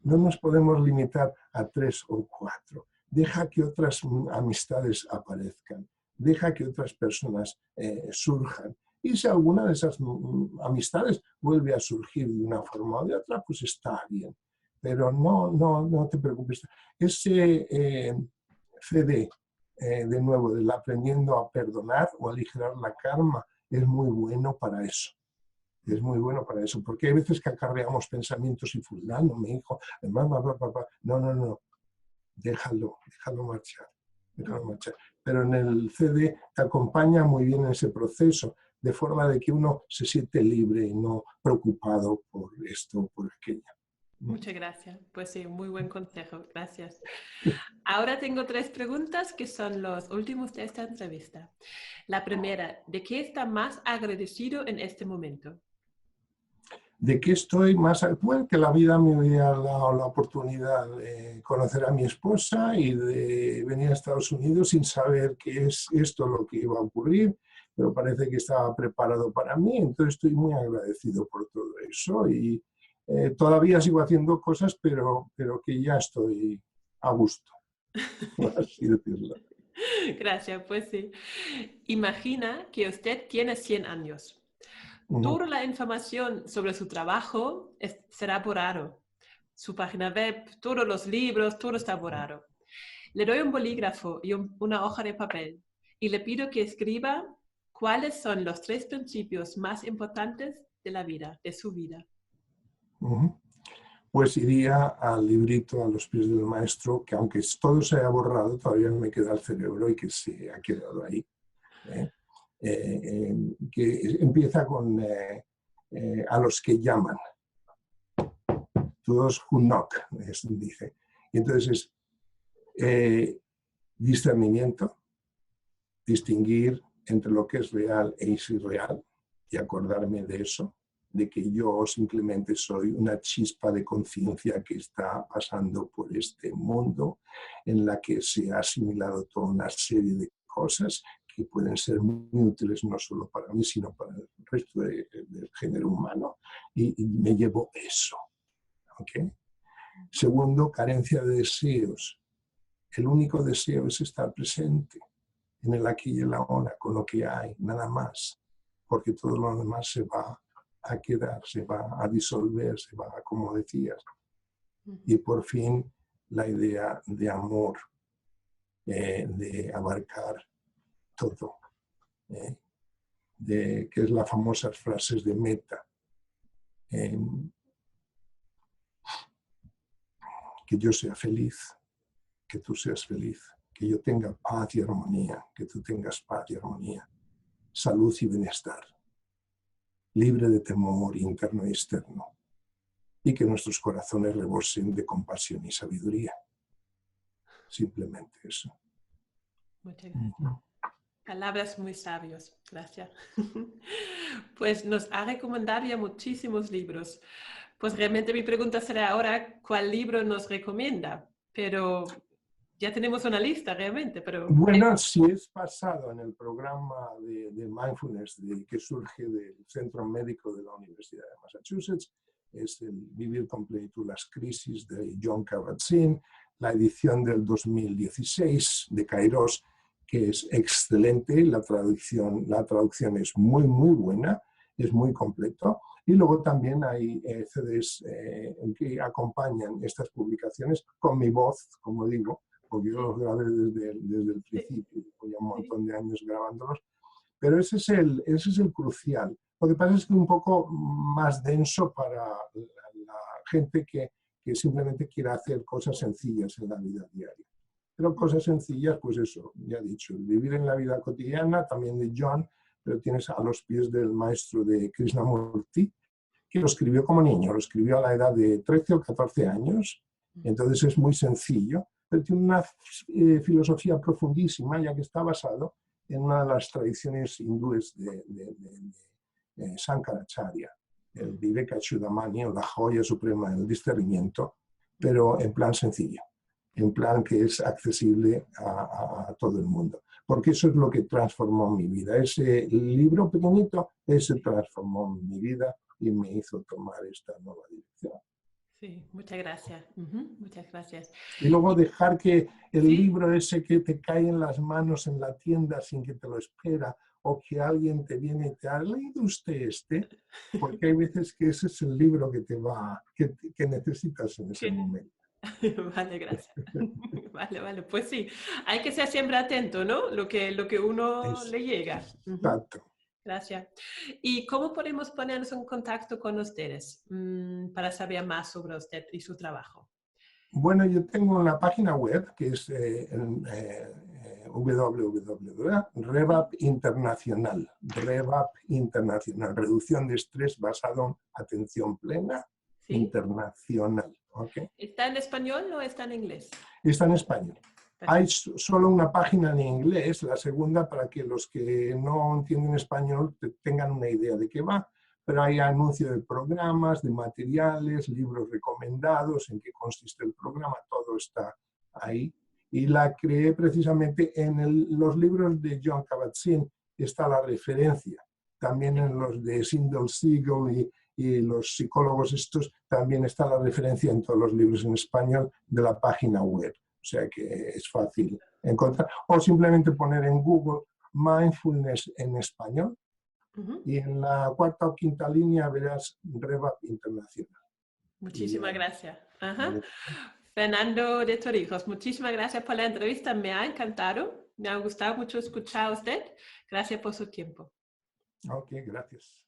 No nos podemos limitar a 3 o 4. Deja que otras amistades aparezcan, deja que otras personas surjan. Y si alguna de esas amistades vuelve a surgir de una forma o de otra, pues está bien. Pero no te preocupes. Ese CD, de nuevo, del aprendiendo a perdonar o aligerar la karma, es muy bueno para eso. Es muy bueno para eso, porque hay veces que acarreamos pensamientos y fulano, mi hijo, mamá, papá. No. Déjalo marchar. Pero en el CD te acompaña muy bien en ese proceso, de forma de que uno se siente libre y no preocupado por esto o por aquello. Muchas gracias. Pues sí, muy buen consejo. Gracias. Ahora tengo 3 preguntas que son los últimos de esta entrevista. La primera, ¿de qué está más agradecido en este momento? ¿De qué estoy más? Bueno, que la vida me había dado la oportunidad de conocer a mi esposa y de venir a Estados Unidos sin saber qué es esto lo que iba a ocurrir, pero parece que estaba preparado para mí, entonces estoy muy agradecido por todo eso, y todavía sigo haciendo cosas, pero que ya estoy a gusto, por así decirlo. Gracias, pues sí. Imagina que usted tiene 100 años. Toda la información sobre su trabajo será borrado. Su página web, todos los libros, todo está borrado. Le doy un bolígrafo y una hoja de papel y le pido que escriba ¿cuáles son los 3 principios más importantes de la vida, de su vida? Pues iría al librito A los pies del maestro, que aunque todo se haya borrado, todavía me queda el cerebro y que se ha quedado ahí. Que empieza con a los que llaman. To those who knock, dice. Y entonces es discernimiento, distinguir entre lo que es real e es irreal y acordarme de eso, de que yo simplemente soy una chispa de conciencia que está pasando por este mundo en la que se ha asimilado toda una serie de cosas que pueden ser muy útiles no solo para mí, sino para el resto del género humano, y me llevo eso. ¿Okay? Segundo, carencia de deseos. El único deseo es estar presente en el aquí y el ahora, con lo que hay, nada más, porque todo lo demás se va a quedar, se va a disolver, se va a, como decías. Y por fin la idea de amor, de abarcar todo, que es las famosas frases de Meta. Que yo sea feliz, que tú seas feliz, que yo tenga paz y armonía, que tú tengas paz y armonía, salud y bienestar, libre de temor interno y externo, y que nuestros corazones rebosen de compasión y sabiduría. Simplemente eso. Muchas gracias. Palabras muy sabias, gracias. Pues nos ha recomendado ya muchísimos libros. Pues realmente mi pregunta será ahora, ¿cuál libro nos recomienda? Pero ya tenemos una lista realmente, pero... Bueno, si es basado en el programa de mindfulness que surge del Centro Médico de la Universidad de Massachusetts, es el Vivir con Plenitud las Crisis de Jon Kabat-Zinn, la edición del 2016 de Kairos, que es excelente, la traducción es muy, muy buena, es muy completo. Y luego también hay CDs que acompañan estas publicaciones con mi voz, como digo, porque yo los grabé desde el principio, llevo un montón de años grabándolos, pero ese es el crucial. Lo que pasa es que es un poco más denso para la gente que simplemente quiere hacer cosas sencillas en la vida diaria. Pero cosas sencillas, pues eso, ya he dicho, vivir en la vida cotidiana, también de Jon, pero tienes A los pies del maestro de Krishnamurti, que lo escribió como niño, lo escribió a la edad de 13 o 14 años, entonces es muy sencillo, pero tiene una filosofía profundísima, ya que está basado en una de las tradiciones hindúes de Sankaracharya, el Vivekachudamani, o la joya suprema del discernimiento, pero en plan sencillo, en plan que es accesible a todo el mundo. Porque eso es lo que transformó mi vida. Ese libro pequeñito, ese transformó mi vida y me hizo tomar esta nueva dirección. Sí, muchas gracias. Muchas gracias. Y luego dejar que el ¿Sí? libro ese que te cae en las manos en la tienda sin que te lo espera, o que alguien te viene y te ha leído usted este, porque hay veces que ese es el libro que necesitas en ese momento. Vale, gracias. Vale, pues sí, hay que ser siempre atento, ¿no? Lo que uno le llega. Exacto. Gracias. ¿Y cómo podemos ponernos en contacto con ustedes para saber más sobre usted y su trabajo? Bueno, yo tengo una página web que es www.revap Internacional, reducción de estrés basado en atención plena, ¿sí? Internacional. ¿Okay? ¿Está en español o está en inglés? Está en español. Hay solo una página en inglés, la segunda para que los que no entienden español tengan una idea de qué va, pero hay anuncio de programas, de materiales, libros recomendados, en qué consiste el programa, todo está ahí. Y la creé precisamente en los libros de Jon Kabat-Zinn, está la referencia. También en los de Sindel Segal y los psicólogos estos, también está la referencia en todos los libros en español de la página web. O sea que es fácil encontrar. O simplemente poner en Google Mindfulness en español y en la cuarta o quinta línea verás Revap Internacional. Muchísimas gracias. Fernando de Torrijos, muchísimas gracias por la entrevista, me ha encantado. Me ha gustado mucho escuchar a usted. Gracias por su tiempo. Ok, gracias.